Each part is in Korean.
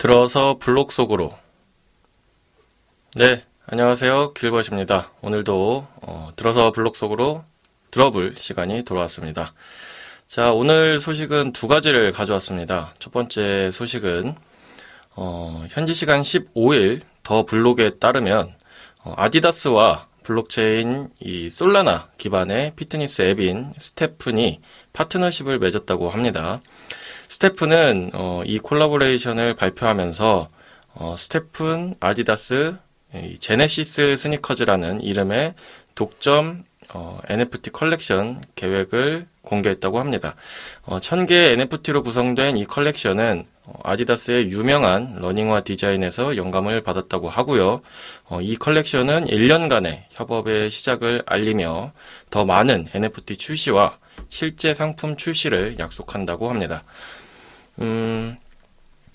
들어서 블록 속으로. 네, 안녕하세요. 길벗입니다. 오늘도 들어서 블록 속으로 들어볼 시간이 돌아왔습니다. 자, 오늘 소식은 두 가지를 가져왔습니다. 첫 번째 소식은 현지 시간 15일 더 블록에 따르면 아디다스와 블록체인 이 솔라나 기반의 피트니스 앱인 스테픈이 파트너십을 맺었다고 합니다. 스테픈은 이 콜라보레이션을 발표하면서 스테픈, 아디다스, 제네시스 스니커즈라는 이름의 독점 NFT 컬렉션 계획을 공개했다고 합니다. 1000개의 NFT로 구성된 이 컬렉션은 아디다스의 유명한 러닝화 디자인에서 영감을 받았다고 하고요. 이 컬렉션은 1년간의 협업의 시작을 알리며 더 많은 NFT 출시와 실제 상품 출시를 약속한다고 합니다.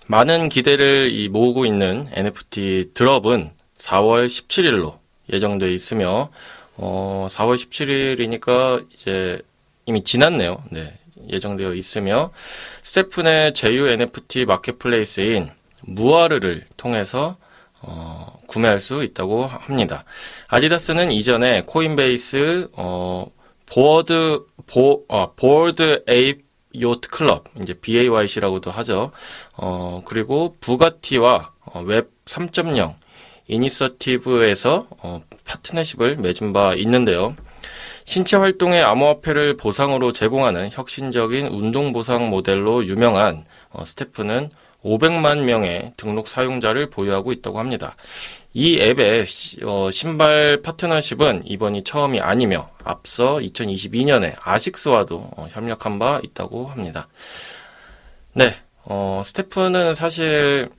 많은 기대를 모으고 있는 NFT 드롭은 4월 17일로 예정되어 있으며 4월 17일이니까 이제 이미 지났네요. 네, 예정되어 있으며 스테픈의 제휴 NFT 마켓플레이스인 무아르를 통해서 구매할 수 있다고 합니다. 아디다스는 이전에 코인베이스 보어드 에이프 요트 클럽, 이제 BAYC라고도 하죠. 그리고 부가티와 웹 3.0 이니셔티브에서 파트너십을 맺은 바 있는데요. 신체 활동의 암호화폐를 보상으로 제공하는 혁신적인 운동 보상 모델로 유명한 스테픈은 500만 명의 등록 사용자를 보유하고 있다고 합니다. 이 앱의 신발 파트너십은 이번이 처음이 아니며 앞서 2022년에 아식스와도 협력한 바 있다고 합니다. 네, 스테픈은 사실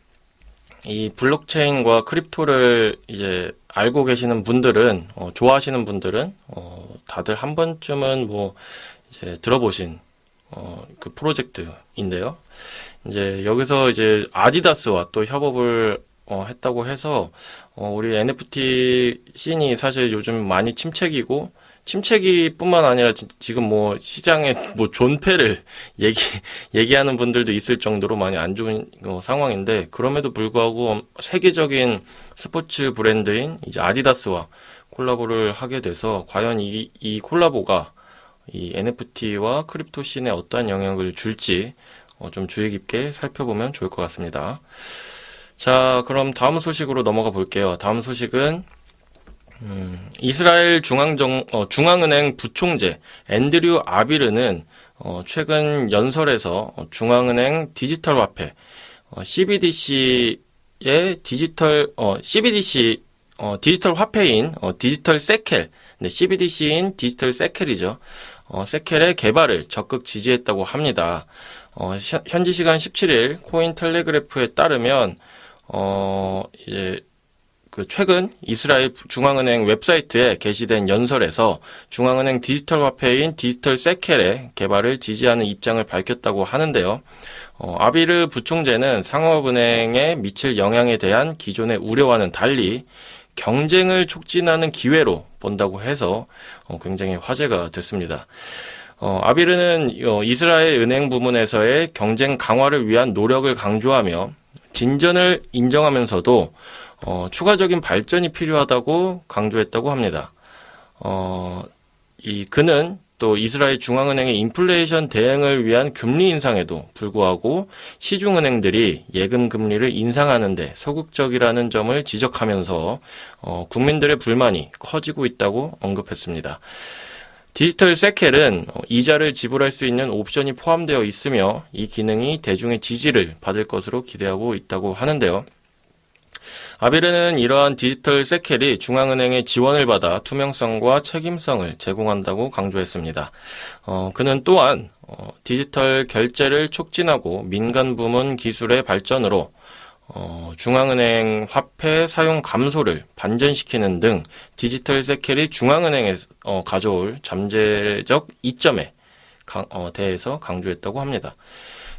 이 블록체인과 크립토를 이제 알고 계시는 분들은 좋아하시는 분들은 다들 한 번쯤은 이제 들어보신 그 프로젝트인데요. 이제 여기서 이제 아디다스와 또 협업을 했다고 해서 우리 NFT 씬이 사실 요즘 많이 침체기뿐만 아니라 지금 시장에 존폐를 얘기하는 분들도 있을 정도로 많이 안 좋은 상황인데, 그럼에도 불구하고 세계적인 스포츠 브랜드인 이제 아디다스와 콜라보를 하게 돼서 과연 이 콜라보가 이 NFT와 크립토 씬에 어떠한 영향을 줄지 좀 주의 깊게 살펴보면 좋을 것 같습니다. 자, 그럼 다음 소식으로 넘어가 볼게요. 다음 소식은 이스라엘 중앙은행 부총재 앤드류 아비르는 최근 연설에서 중앙은행 디지털 화폐 CBDC의 디지털 화폐인 디지털 세켈, 네, CBDC인 디지털 세켈이죠. 세켈의 개발을 적극 지지했다고 합니다. 현지 시간 17일 코인 텔레그래프에 따르면 이제 최근 이스라엘 중앙은행 웹사이트에 게시된 연설에서 중앙은행 디지털 화폐인 디지털 세켈의 개발을 지지하는 입장을 밝혔다고 하는데요. 아비르 부총재는 상업은행에 미칠 영향에 대한 기존의 우려와는 달리 경쟁을 촉진하는 기회로 본다고 해서 굉장히 화제가 됐습니다. 아비르는 이스라엘 은행 부문에서의 경쟁 강화를 위한 노력을 강조하며 진전을 인정하면서도 추가적인 발전이 필요하다고 강조했다고 합니다. 그는 또 이스라엘 중앙은행의 인플레이션 대응을 위한 금리 인상에도 불구하고 시중은행들이 예금 금리를 인상하는데 소극적이라는 점을 지적하면서 국민들의 불만이 커지고 있다고 언급했습니다. 디지털 세켈은 이자를 지불할 수 있는 옵션이 포함되어 있으며 이 기능이 대중의 지지를 받을 것으로 기대하고 있다고 하는데요. 아비르는 이러한 디지털 세켈이 중앙은행의 지원을 받아 투명성과 책임성을 제공한다고 강조했습니다. 그는 또한 디지털 결제를 촉진하고 민간 부문 기술의 발전으로 중앙은행 화폐 사용 감소를 반전시키는 등 디지털 세켈이 중앙은행에 가져올 잠재적 이점에 대해서 강조했다고 합니다.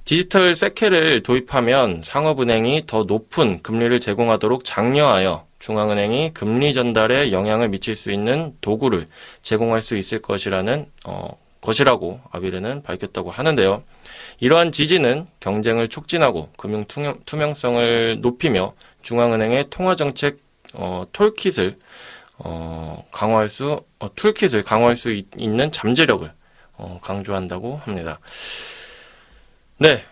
디지털 세켈을 도입하면 상업은행이 더 높은 금리를 제공하도록 장려하여 중앙은행이 금리 전달에 영향을 미칠 수 있는 도구를 제공할 수 있을 것이라는 것이라고 아비르는 밝혔다고 하는데요. 이러한 지지는 경쟁을 촉진하고 금융 투명성을 높이며 중앙은행의 통화정책 툴킷을 강화할 수 있는 잠재력을 강조한다고 합니다. 네.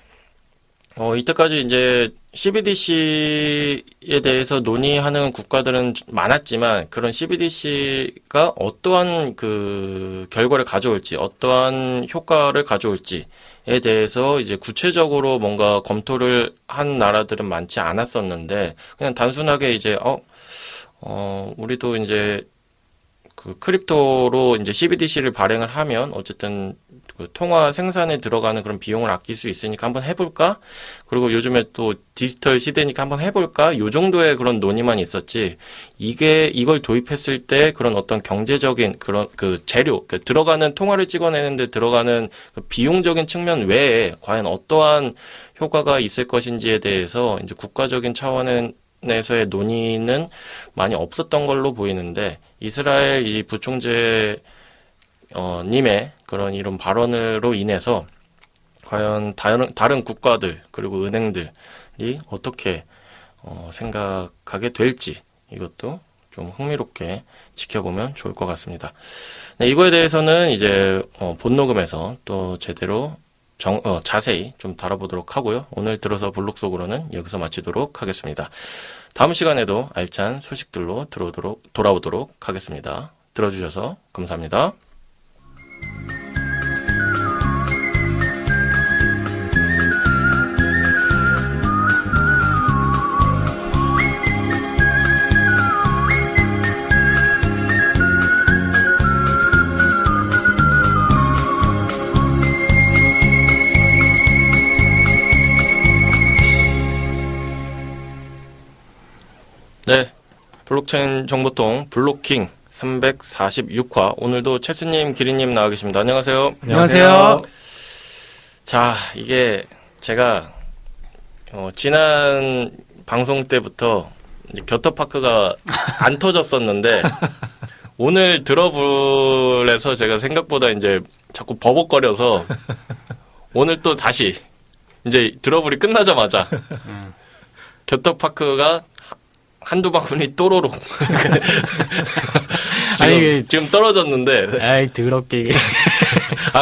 이때까지 이제 CBDC에 대해서 논의하는 국가들은 많았지만 그런 CBDC가 어떠한 그 결과를 가져올지, 어떠한 효과를 가져올지에 대해서 이제 구체적으로 뭔가 검토를 한 나라들은 많지 않았었는데 그냥 단순하게 이제 우리도 이제 그 크립토로 이제 CBDC를 발행을 하면 어쨌든 그 통화 생산에 들어가는 그런 비용을 아낄 수 있으니까 한번 해볼까? 그리고 요즘에 또 디지털 시대니까 한번 해볼까? 요 정도의 그런 논의만 있었지. 이걸 도입했을 때 그런 어떤 경제적인 그런 그 재료, 그 들어가는 통화를 찍어내는데 들어가는 그 비용적인 측면 외에 과연 어떠한 효과가 있을 것인지에 대해서 이제 국가적인 차원에서의 논의는 많이 없었던 걸로 보이는데 이스라엘 이 부총재 님의 그런 이런 발언으로 인해서 과연 다른 국가들 그리고 은행들이 어떻게 생각하게 될지 이것도 좀 흥미롭게 지켜보면 좋을 것 같습니다. 네, 이거에 대해서는 이제 본녹음에서 또 제대로 자세히 좀 다뤄보도록 하고요. 오늘 들어서 블록 속으로는 여기서 마치도록 하겠습니다. 다음 시간에도 알찬 소식들로 돌아오도록 하겠습니다. 들어주셔서 감사합니다. 네, 블록체인 정보통 블록킹 346화 오늘도 체스님, 기린님 나와 계십니다. 안녕하세요. 안녕하세요. 자, 이게 제가 지난 방송 때부터 이제 겨터파크가 안 터졌었는데 오늘 드러블에서 제가 생각보다 이제 자꾸 버벅거려서 오늘 또 다시 이제 드러블이 끝나자마자 겨터파크가 한두 바구니 또로록 지금 떨어졌는데 아이 더럽게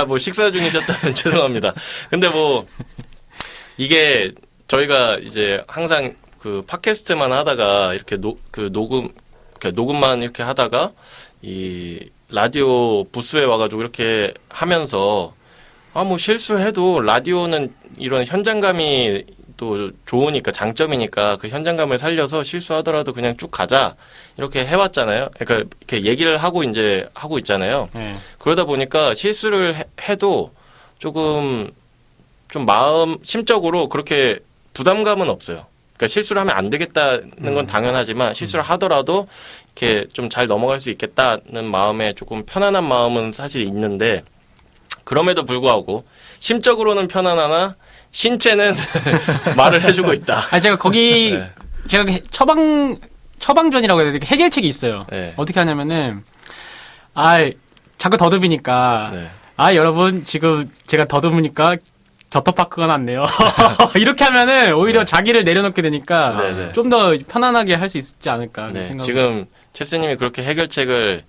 뭐 식사 중이셨다면 죄송합니다. 근데 뭐 이게 저희가 이제 항상 그 팟캐스트만 하다가 이렇게 녹음만 이렇게 하다가 이 라디오 부스에 와가지고 이렇게 하면서 뭐 실수해도 라디오는 이런 현장감이 또 좋으니까 장점이니까 그 현장감을 살려서 실수하더라도 그냥 쭉 가자 이렇게 해왔잖아요. 그러니까 이렇게 얘기를 하고 이제 하고 있잖아요. 그러다 보니까 실수를 해도 조금 좀 심적으로 그렇게 부담감은 없어요. 그러니까 실수를 하면 안 되겠다는 건 당연하지만 실수를 하더라도 이렇게 좀 잘 넘어갈 수 있겠다는 마음에 조금 편안한 마음은 사실 있는데 그럼에도 불구하고 심적으로는 편안하나 신체는 말을 해주고 있다. 제가 거기 네. 제가 처방전이라고 해야 되나 해결책이 있어요. 네. 어떻게 하냐면은 자꾸 더듬으니까 네. 여러분 지금 제가 더듬으니까 겨터파크가 났네요. 이렇게 하면은 오히려 네. 자기를 내려놓게 되니까 네. 좀 더 편안하게 할 수 있지 않을까 네. 생각을 지금 체스님이 그렇게 해결책을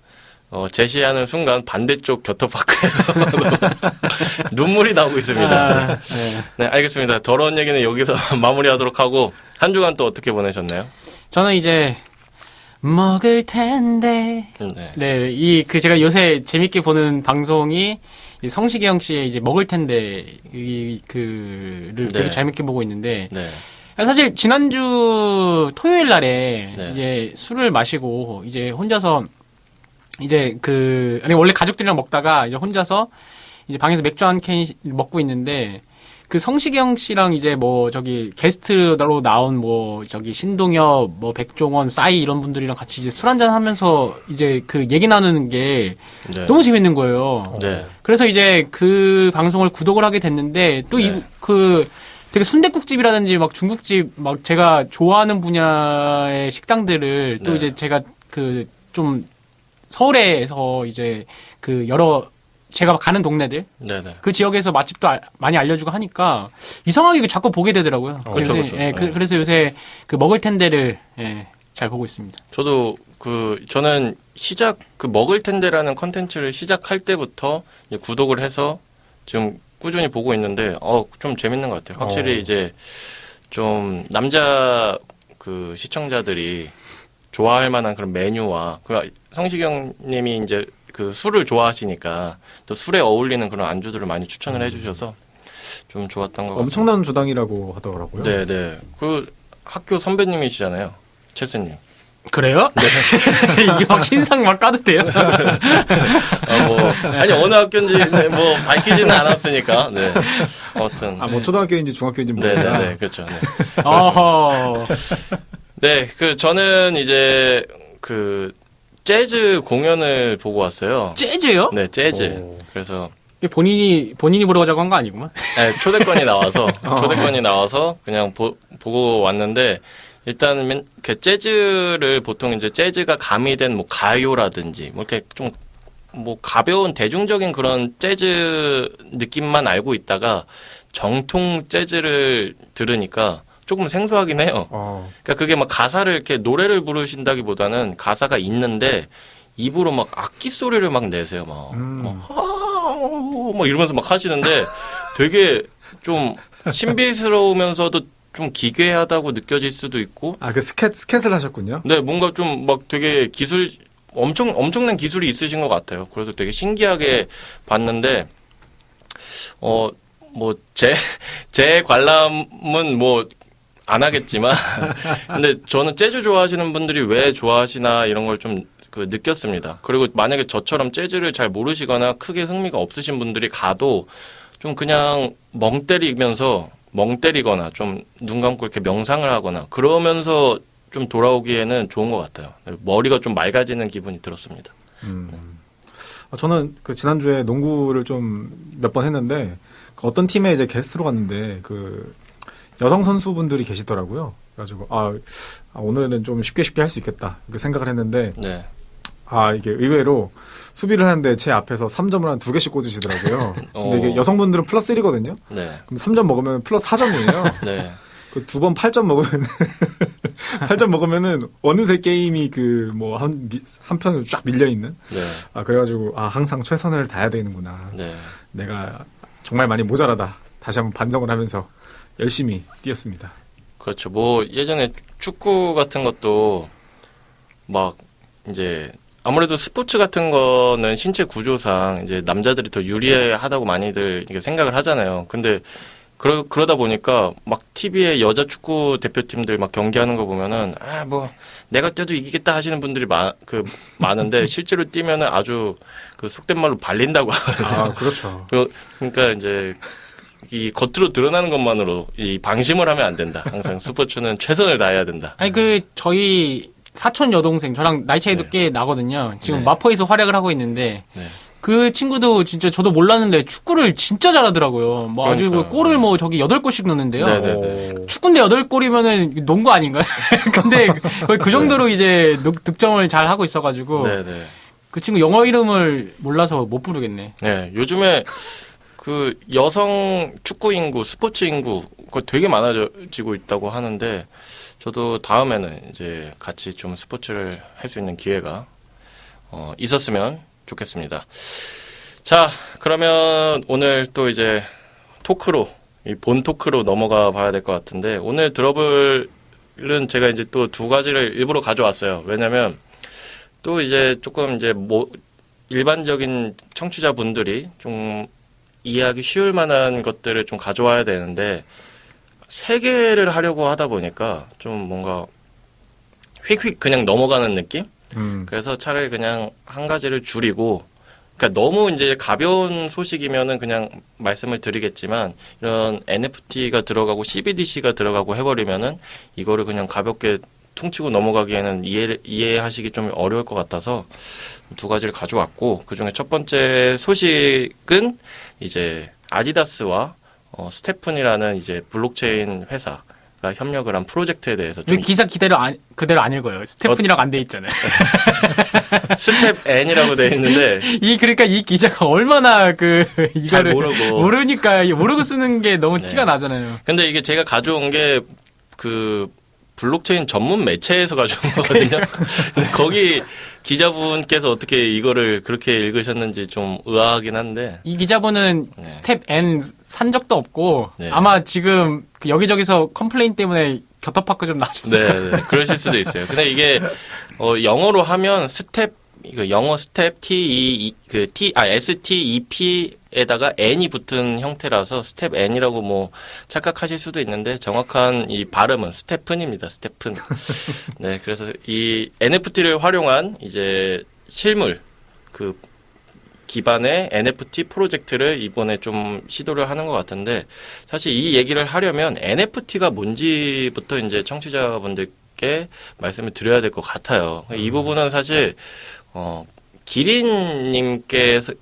제시하는 순간 반대쪽 겨터파크에서 눈물이 나오고 있습니다. 네, 알겠습니다. 더러운 얘기는 여기서 마무리하도록 하고 한 주간 또 어떻게 보내셨나요? 저는 이제 먹을 텐데 제가 요새 재밌게 보는 방송이 성시경 씨의 이제 먹을 텐데 그를 되게 재밌게 보고 있는데 사실 지난주 토요일 날에 이제 술을 마시고 이제 혼자서 이제 원래 가족들이랑 먹다가 이제 혼자서 이제 방에서 맥주 한 캔 먹고 있는데 그 성시경 씨랑 이제 게스트로 나온 신동엽, 백종원, 싸이 이런 분들이랑 같이 이제 술 한잔 하면서 이제 그 얘기 나누는 게 너무 재밌는 거예요. 그래서 이제 그 방송을 구독을 하게 됐는데 또 되게 순댓국집이라든지 중국집 제가 좋아하는 분야의 식당들을 또 이제 제가 좀 서울에서 이제 여러 제가 가는 동네들 네네. 그 지역에서 맛집도 많이 알려주고 하니까 이상하게 자꾸 보게 되더라고요. 그렇죠, 그래서, 그렇죠. 예, 그래서 요새 그 먹을 텐데를 예, 잘 보고 있습니다. 저도 저는 먹을 텐데라는 컨텐츠를 시작할 때부터 이제 구독을 해서 지금 꾸준히 보고 있는데, 좀 재밌는 것 같아요. 확실히 이제 좀 남자 시청자들이 좋아할 만한 그런 메뉴와, 성시경 님이 이제 그 술을 좋아하시니까 또 술에 어울리는 그런 안주들을 많이 추천을 해주셔서 좀 좋았던 것 같습니다. 엄청난 주당이라고 하더라고요. 네네. 학교 선배님이시잖아요. 채스님. 그래요? 네. 이게 막 신상 막 까도 돼요? 아니, 어느 학교인지, 밝히지는 않았으니까, 네. 아무튼. 뭐, 초등학교인지 중학교인지 모르겠다. 네네네, 그렇죠. 네. 어허. 네, 저는 이제, 재즈 공연을 보고 왔어요. 재즈요? 네, 재즈. 오. 그래서. 본인이 보러 가자고 한 거 아니구만? 네, 초대권이 나와서 그냥 보고 왔는데, 일단은 재즈를 보통 이제 재즈가 가미된 가요라든지 이렇게 좀 가벼운 대중적인 그런 재즈 느낌만 알고 있다가 정통 재즈를 들으니까 조금 생소하긴 해요. 그러니까 그게 가사를 이렇게 노래를 부르신다기보다는 가사가 있는데 입으로 악기 소리를 내세요. 이러면서 하시는데 되게 좀 신비스러우면서도 좀 기괴하다고 느껴질 수도 있고. 스캣을 하셨군요? 네, 뭔가 좀 되게 엄청난 기술이 있으신 것 같아요. 그래서 되게 신기하게 봤는데, 제 관람은 안 하겠지만, 근데 저는 재즈 좋아하시는 분들이 왜 좋아하시나 이런 걸 좀 느꼈습니다. 그리고 만약에 저처럼 재즈를 잘 모르시거나 크게 흥미가 없으신 분들이 가도 좀 그냥 멍 때리거나 좀 눈 감고 이렇게 명상을 하거나 그러면서 좀 돌아오기에는 좋은 것 같아요. 머리가 좀 맑아지는 기분이 들었습니다. 저는 지난주에 농구를 좀 몇 번 했는데 어떤 팀에 이제 게스트로 갔는데 여성 선수분들이 계시더라고요. 그래가지고 오늘은 좀 쉽게 할 수 있겠다 이렇게 생각을 했는데 네. 이게 의외로 수비를 하는데 제 앞에서 3점을 한 2개씩 꽂으시더라고요. 근데 이게 여성분들은 플러스 1이거든요. 네. 그럼 3점 먹으면 플러스 4점이에요. 네. 그 2번 8점 먹으면 8점 먹으면은 어느새 게임이 한편으로 쫙 밀려 있는. 네. 그래가지고 항상 최선을 다해야 되는구나. 네. 내가 정말 많이 모자라다. 다시 한번 반성을 하면서 열심히 뛰었습니다. 그렇죠. 예전에 축구 같은 것도 이제 아무래도 스포츠 같은 거는 신체 구조상 이제 남자들이 더 유리하다고 많이들 이렇게 생각을 하잖아요. 근데 그러다 보니까 TV에 여자 축구 대표팀들 경기하는 거 보면은 내가 뛰어도 이기겠다 하시는 분들이 많은데 실제로 뛰면은 아주 속된 말로 발린다고. 그렇죠. 그러니까 이제 이 겉으로 드러나는 것만으로 이 방심을 하면 안 된다. 항상 스포츠는 최선을 다해야 된다. 아니 저희 사촌 여동생 저랑 나이 차이도 꽤 나거든요. 지금 네. 마포에서 활약을 하고 있는데 네. 그 친구도 진짜 저도 몰랐는데 축구를 진짜 잘하더라고요. 아주 골을 8골씩 넣는데요. 네네네. 축구인데 8골이면은 농구 아닌가요? 근데 그 정도로 이제 득점을 잘 하고 있어가지고 네네. 그 친구 영어 이름을 몰라서 못 부르겠네. 네, 요즘에 여성 축구 인구, 스포츠 인구 그거 되게 많아지고 있다고 하는데 저도 다음에는 이제 같이 좀 스포츠를 할 수 있는 기회가 있었으면 좋겠습니다. 자, 그러면 오늘 또 이제 본 토크로 넘어가 봐야 될 것 같은데 오늘 들어볼은 제가 이제 또 2가지를 일부러 가져왔어요. 왜냐면 또 이제 조금 이제 일반적인 청취자분들이 좀 이해하기 쉬울 만한 것들을 좀 가져와야 되는데 3개를 하려고 하다 보니까 좀 뭔가 휙휙 그냥 넘어가는 느낌? 그래서 차라리 그냥 한 가지를 줄이고, 그러니까 너무 이제 가벼운 소식이면은 그냥 말씀을 드리겠지만 이런 NFT가 들어가고 CBDC가 들어가고 해버리면은 이거를 그냥 가볍게 퉁치고 넘어가기에는 이해하시기 좀 어려울 것 같아서 2가지를 가져왔고, 그 중에 첫 번째 소식은 이제 아디다스와 스테픈이라는 이제 블록체인 회사가 NFT가 협력을 한 프로젝트에 대해서 좀 여기 기사 그대로 안 읽어요. 스테픈이라고 안 돼 있잖아요. 스텝 N이라고 돼 있는데 그러니까 이 기자가 얼마나 이거를 모르고 모르고 쓰는 게 너무 네. 티가 나잖아요. 근데 이게 제가 가져온 게 블록체인 전문 매체에서 가져온 거거든요. 근데 거기 기자분께서 어떻게 이거를 그렇게 읽으셨는지 좀 의아하긴 한데. 이 기자분은 네. 스텝 N 산 적도 없고 네. 아마 지금 여기저기서 컴플레인 때문에 겨터파크 좀 나셨을 거예요. 네, 그러실 수도 있어요. 근데 이게 영어로 하면 영어 스텝 STEP에다가 N이 붙은 형태라서 스텝 N이라고 뭐 착각하실 수도 있는데 정확한 이 발음은 스테픈입니다. 스테픈. 네, 그래서 이 NFT를 활용한 이제 실물 기반의 NFT 프로젝트를 이번에 좀 시도를 하는 것 같은데 사실 이 얘기를 하려면 NFT가 뭔지부터 이제 청취자분들께 말씀을 드려야 될 것 같아요. 이 부분은 사실 기린님께서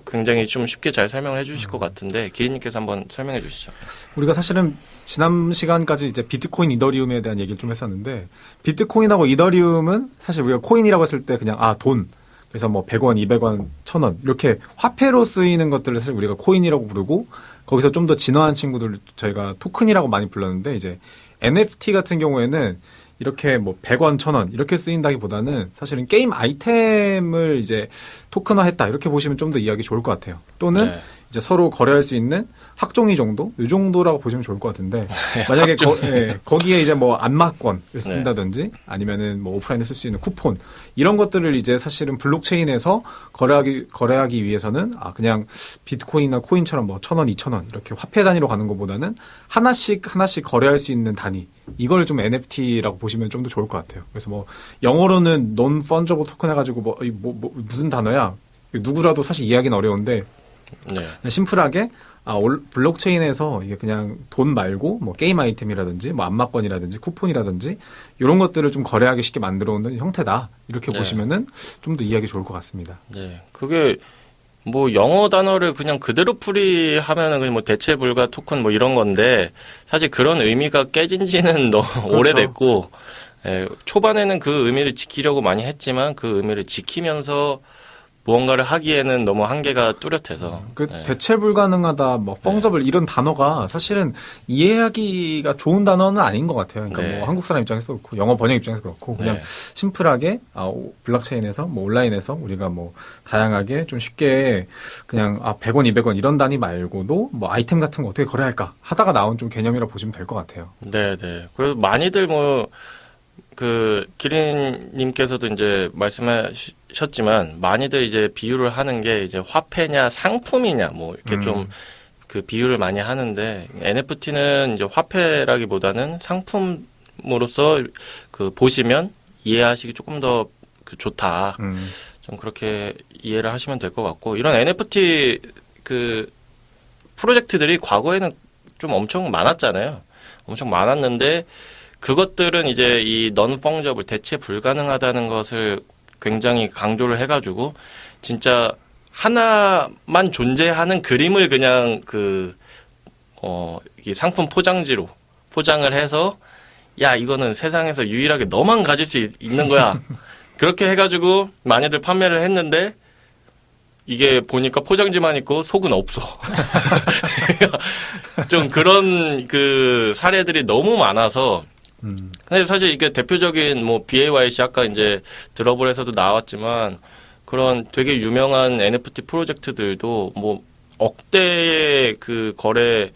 굉장히 좀 쉽게 잘 설명을 해주실 것 같은데 기린님께서 한번 설명해 주시죠. 우리가 사실은 지난 시간까지 이제 비트코인, 이더리움에 대한 얘기를 좀 했었는데 비트코인하고 이더리움은 사실 우리가 코인이라고 했을 때 그냥 돈 그래서 뭐 100원, 200원, 1000원 이렇게 화폐로 쓰이는 것들을 사실 우리가 코인이라고 부르고 거기서 좀 더 진화한 친구들 저희가 토큰이라고 많이 불렀는데 이제 NFT 같은 경우에는 이렇게 뭐 100원, 1000원 이렇게 쓰인다기보다는 사실은 게임 아이템을 이제 토큰화했다 이렇게 보시면 좀 더 이해하기 좋을 것 같아요. 또는 네. 이제 서로 거래할 수 있는 학종이 정도? 이 정도라고 보시면 좋을 것 같은데 만약에 거기에 이제 뭐 안마권을 쓴다든지 아니면은 뭐 오프라인에 쓸 수 있는 쿠폰 이런 것들을 이제 사실은 블록체인에서 거래하기 위해서는 그냥 비트코인이나 코인처럼 뭐 1000원, 2000원 이렇게 화폐 단위로 가는 것보다는 하나씩 거래할 수 있는 단위 이걸 좀 NFT라고 보시면 좀 더 좋을 것 같아요. 그래서 뭐 영어로는 non-fungible 토큰 해가지고 무슨 단어야? 누구라도 사실 이해하기는 어려운데 네. 심플하게 블록체인에서 이게 그냥 돈 말고 뭐 게임 아이템이라든지 뭐 안마권이라든지 쿠폰이라든지 이런 것들을 좀 거래하기 쉽게 만들어 오는 형태다 이렇게 네. 보시면은 좀 더 이해하기 좋을 것 같습니다. 네, 그게 뭐 영어 단어를 그냥 그대로 풀이하면은 그냥 뭐 대체 불가 토큰 뭐 이런 건데 사실 그런 의미가 깨진 지는 너무 그렇죠. 오래됐고 초반에는 그 의미를 지키려고 많이 했지만 그 의미를 지키면서 무언가를 하기에는 너무 한계가 뚜렷해서. 대체 불가능하다, 뭐 펑저블 이런 단어가 사실은 이해하기가 좋은 단어는 아닌 것 같아요. 그러니까 뭐 한국 사람 입장에서 그렇고 영어 번역 입장에서 그렇고 그냥 심플하게 블록체인에서 뭐 온라인에서 우리가 뭐 다양하게 좀 쉽게 그냥 100원, 200원 이런 단위 말고도 뭐 아이템 같은 거 어떻게 거래할까 하다가 나온 좀 개념이라 보시면 될 것 같아요. 네. 그래서 많이들 기린님께서도 이제 말씀하셨지만, 많이들 이제 비유를 하는 게 이제 화폐냐, 상품이냐, 뭐, 이렇게 좀 비유를 많이 하는데, NFT는 이제 화폐라기보다는 상품으로서 보시면 이해하시기 조금 더 좋다. 좀 그렇게 이해를 하시면 될 것 같고, 이런 NFT 프로젝트들이 과거에는 좀 엄청 많았잖아요. 엄청 많았는데, 그것들은 이제 이 non-fungible, 대체 불가능하다는 것을 굉장히 강조를 해가지고 진짜 하나만 존재하는 그림을 그냥 이 상품 포장지로 포장을 해서 야, 이거는 세상에서 유일하게 너만 가질 수 있는 거야. 그렇게 해가지고 많이들 판매를 했는데 이게 보니까 포장지만 있고 속은 없어. 좀 그런 사례들이 너무 많아서 근데 사실 이게 대표적인 뭐 BAYC 아까 이제 드러블에서도 나왔지만 그런 되게 유명한 NFT 프로젝트들도 뭐 억대의 거래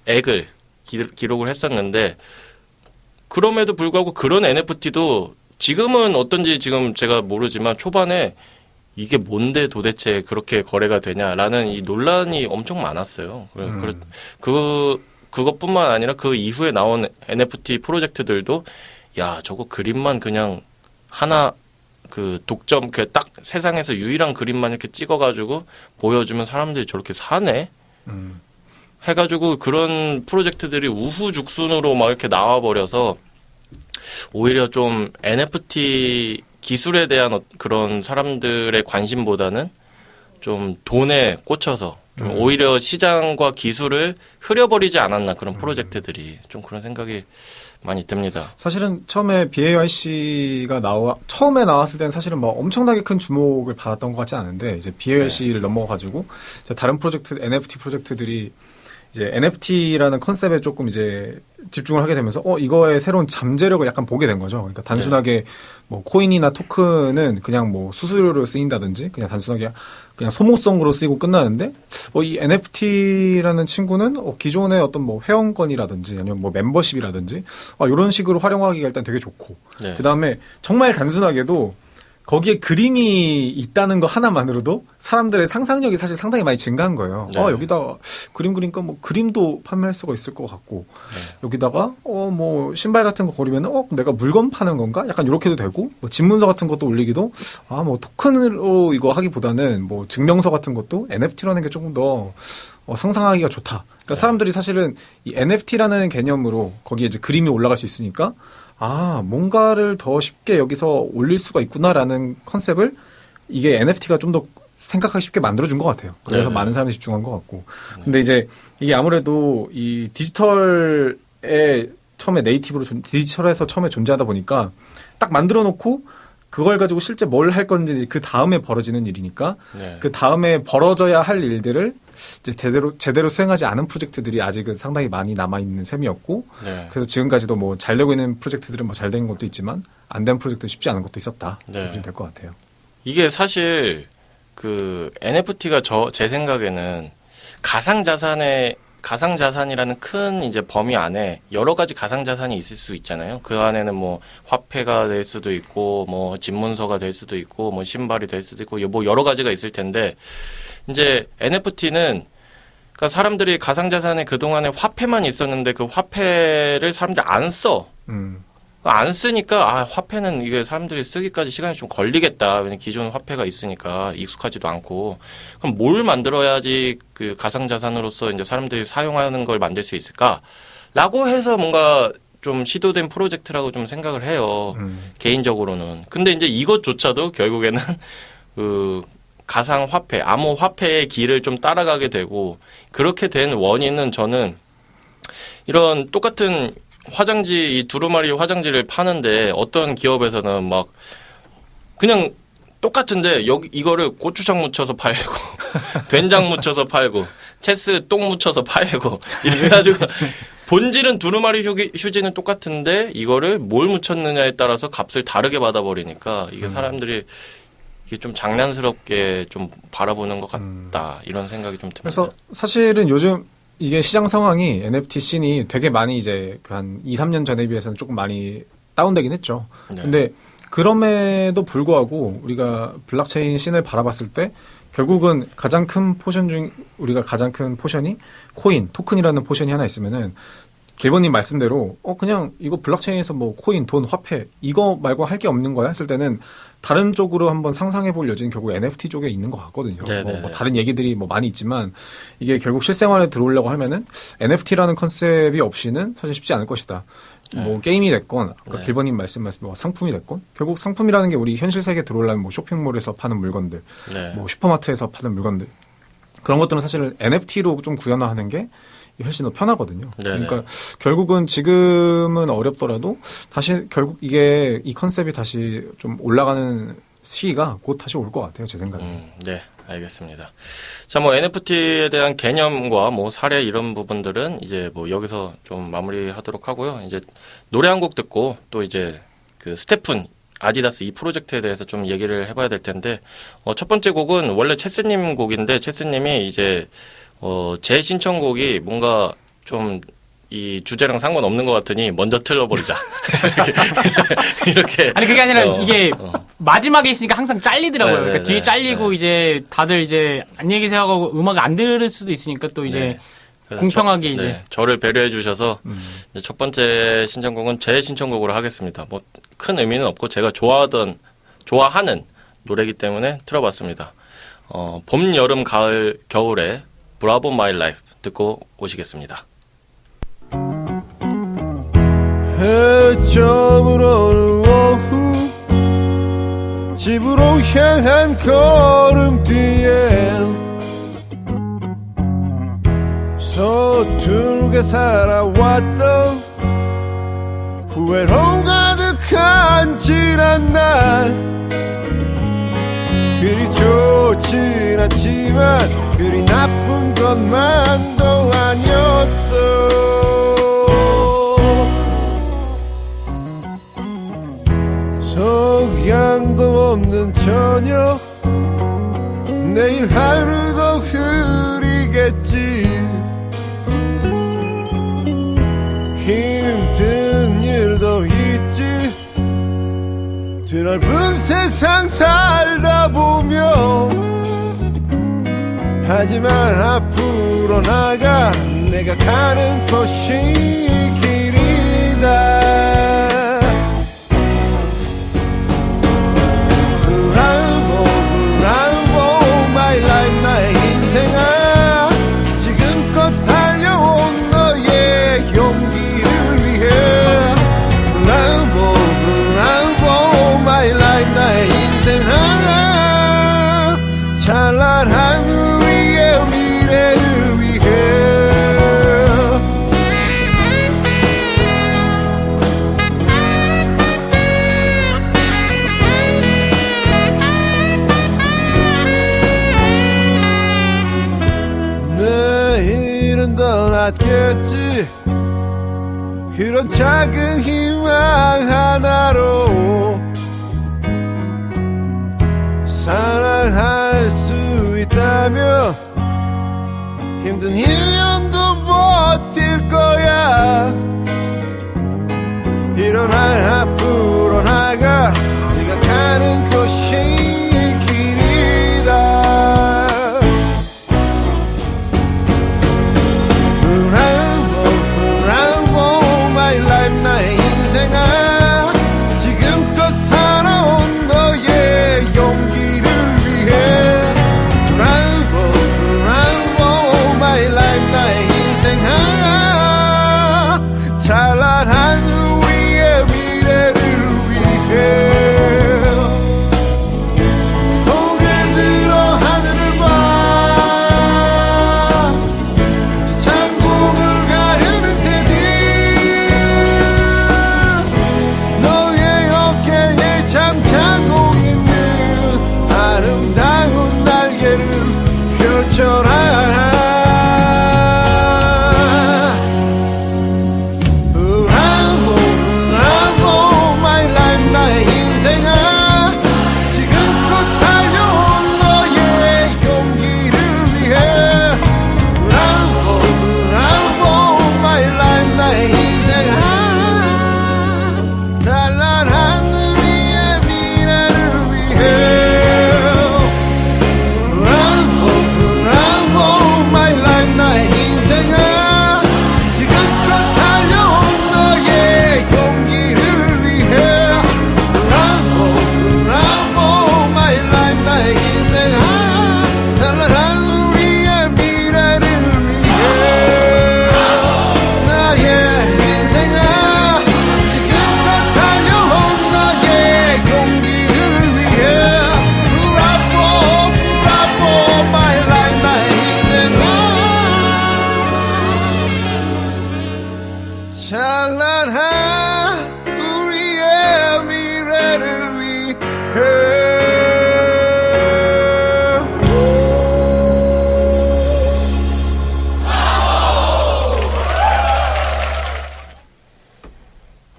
액을 기록을 했었는데 그럼에도 불구하고 그런 NFT도 지금은 어떤지 지금 제가 모르지만 초반에 이게 뭔데 도대체 그렇게 거래가 되냐라는 이 논란이 엄청 많았어요. 그것뿐만 아니라 그 이후에 나온 NFT 프로젝트들도 야, 저거 그림만 그냥 하나 독점 딱 세상에서 유일한 그림만 이렇게 찍어가지고 보여주면 사람들이 저렇게 사네 해가지고 그런 프로젝트들이 우후죽순으로 막 이렇게 나와버려서 오히려 좀 NFT 기술에 대한 그런 사람들의 관심보다는 좀 돈에 꽂혀서 좀 오히려 시장과 기술을 흐려버리지 않았나 그런 프로젝트들이 좀 그런 생각이 많이 듭니다. 사실은 처음에 BAYC가 처음에 나왔을 때는 사실은 뭐 엄청나게 큰 주목을 받았던 것 같지 않은데, 이제 BAYC를 넘어가지고, 이제 다른 프로젝트, NFT 프로젝트들이 이제 NFT라는 컨셉에 조금 이제 집중을 하게 되면서, 이거의 새로운 잠재력을 약간 보게 된 거죠. 그러니까 단순하게 뭐 코인이나 토큰은 그냥 뭐 수수료로 쓰인다든지, 그냥 단순하게 그냥 소모성으로 쓰이고 끝나는데, 이 NFT라는 친구는 기존의 어떤 뭐 회원권이라든지 아니면 뭐 멤버십이라든지, 이런 식으로 활용하기가 일단 되게 좋고, 네. 그 다음에 정말 단순하게도 거기에 그림이 있다는 거 하나만으로도 사람들의 상상력이 사실 상당히 많이 증가한 거예요. 네. 여기다가 그림 그리니까 뭐 그림도 판매할 수가 있을 것 같고, 여기다가 뭐 신발 같은 거 고르면은 내가 물건 파는 건가? 약간 이렇게도 되고, 뭐 집문서 같은 것도 올리기도 뭐 토큰으로 이거 하기보다는 뭐 증명서 같은 것도 NFT로 하는 게 조금 더 상상하기가 좋다. 그러니까 사람들이 사실은 이 NFT라는 개념으로 거기에 이제 그림이 올라갈 수 있으니까 뭔가를 더 쉽게 여기서 올릴 수가 있구나라는 컨셉을 이게 NFT가 좀 더 생각하기 쉽게 만들어준 것 같아요. 그래서 네네. 많은 사람들이 집중한 것 같고. 근데 이제 이게 아무래도 이 디지털에 처음에 디지털에서 처음에 존재하다 보니까 딱 만들어 놓고 그걸 가지고 실제 뭘 할 건지 그 다음에 벌어지는 일이니까 네. 그 다음에 벌어져야 할 일들을 이제 제대로 수행하지 않은 프로젝트들이 아직은 상당히 많이 남아있는 셈이었고, 네. 그래서 지금까지도 뭐 잘 되고 있는 프로젝트들은 뭐 잘 된 것도 있지만 안 된 프로젝트는 쉽지 않은 것도 있었다. 네. 보시면 될 것 같아요. 이게 사실 그 NFT가 제 생각에는 가상자산이라는 큰 이제 범위 안에 여러 가지 가상자산이 있을 수 있잖아요. 그 안에는 뭐 화폐가 될 수도 있고, 뭐 집문서가 될 수도 있고, 뭐 신발이 될 수도 있고, 뭐 여러 가지가 있을 텐데, 이제 NFT는 그러니까 사람들이 가상자산에 그동안에 화폐만 있었는데 그 화폐를 사람들이 안 써. 안 쓰니까 화폐는 이게 사람들이 쓰기까지 시간이 좀 걸리겠다. 왜냐면 기존 화폐가 있으니까 익숙하지도 않고. 그럼 뭘 만들어야지 그 가상자산으로서 이제 사람들이 사용하는 걸 만들 수 있을까라고 해서 뭔가 좀 시도된 프로젝트라고 좀 생각을 해요. 개인적으로는. 근데 이제 이것조차도 결국에는 그 가상화폐, 암호화폐의 길을 좀 따라가게 되고, 그렇게 된 원인은 저는 이런 똑같은 이 두루마리 화장지를 파는데 어떤 기업에서는 막 그냥 똑같은데 이거를 고추장 묻혀서 팔고 된장 묻혀서 팔고 체스 똥 묻혀서 팔고 이래가지고 본질은 두루마리 휴지는 똑같은데 이거를 뭘 묻혔느냐에 따라서 값을 다르게 받아버리니까 이게 사람들이 이게 좀 장난스럽게 좀 바라보는 것 같다 이런 생각이 좀 듭니다. 그래서 사실은 요즘 이게 시장 상황이 NFT 씬이 되게 많이 이제 한 2, 3년 전에 비해서는 조금 많이 다운되긴 했죠. 네. 근데 그럼에도 불구하고 우리가 블록체인 씬을 바라봤을 때 결국은 우리가 가장 큰 포션이 코인, 토큰이라는 포션이 하나 있으면은 길버님 말씀대로 그냥 이거 블록체인에서 뭐 코인, 돈, 화폐 이거 말고 할 게 없는 거야 했을 때는 다른 쪽으로 한번 상상해 볼 여지는 결국 NFT 쪽에 있는 것 같거든요. 뭐 다른 얘기들이 뭐 많이 있지만 이게 결국 실생활에 들어오려고 하면은 NFT라는 컨셉이 없이는 사실 쉽지 않을 것이다. 뭐 게임이 됐건 아까 길버님 말씀하신 뭐 상품이 됐건 결국 상품이라는 게 우리 현실 세계에 들어오려면 뭐 쇼핑몰에서 파는 물건들, 뭐 슈퍼마트에서 파는 물건들 그런 것들은 사실 NFT로 좀 구현화하는 게 훨씬 더 편하거든요. 네네. 그러니까 결국은 지금은 어렵더라도 다시 결국 이 컨셉이 다시 좀 올라가는 시기가 곧 다시 올 것 같아요. 제 생각에. 네, 알겠습니다. 자, 뭐 NFT에 대한 개념과 뭐 사례 이런 부분들은 이제 뭐 여기서 좀 마무리하도록 하고요. 이제 노래 한 곡 듣고 또 이제 그 스테픈 아디다스 이 프로젝트에 대해서 좀 얘기를 해봐야 될 텐데 첫 번째 곡은 원래 체스님 곡인데 체스님이 이제 제 신청곡이 뭔가 좀 이 주제랑 상관없는 것 같으니 먼저 틀어버리자. 이렇게. 아니, 그게 아니라 이게 마지막에 있으니까 항상 잘리더라고요. 그러니까 뒤에 잘리고 이제 다들 이제 안녕히 계세요 하고 음악을 안 들을 수도 있으니까 또 이제 공평하게 이제. 저를 배려해 주셔서 이제 첫 번째 신청곡은 제 신청곡으로 하겠습니다. 뭐 큰 의미는 없고 제가 좋아하는 노래이기 때문에 틀어봤습니다. 봄, 여름, 가을, 겨울에 브라보 마이 라이프 듣고 오시겠습니다. 해점을 오는 오후 집으로 향한 걸음뒤에 서투르게 살아왔던 후회로 가득한 지난 날 그리 좋진 않지만 그리 나쁜 것만도 아니었어 석양도 없는 저녁 내일 하루도 흐리겠지 힘든 일도 있지 드넓은 세상 살다 보면 하지만 앞으로 나가 내가 가는 곳이 길이다 My life 나의 인생아 지금껏 달려온 너의 용기를 위해 Bravo My life 나의 인생아 찬란한 우리의 미래를 위해 내일은 더 낫겠지 그런 작은 희망 하나로 사랑할 수 있다면 힘든 1년도 버틸 거야 일어나 앞으로 나가 네가 가는 곳이 길이다 나의 인생아 지금껏 살아온 너의 용기를 위해 Bravo my life 나의 인생아 찬란한 우리의 미래를 위해 고개 들어 하늘을 봐 창공을 가르는 새들 잠자고 있는 아름다운 날개를 펼쳐라 Bravo my life 나의 인생아 지금껏 달려온 너의 용기를 위해 Bravo my life 나의 인생아 찬란한 찬란한 우리의 미래를 위해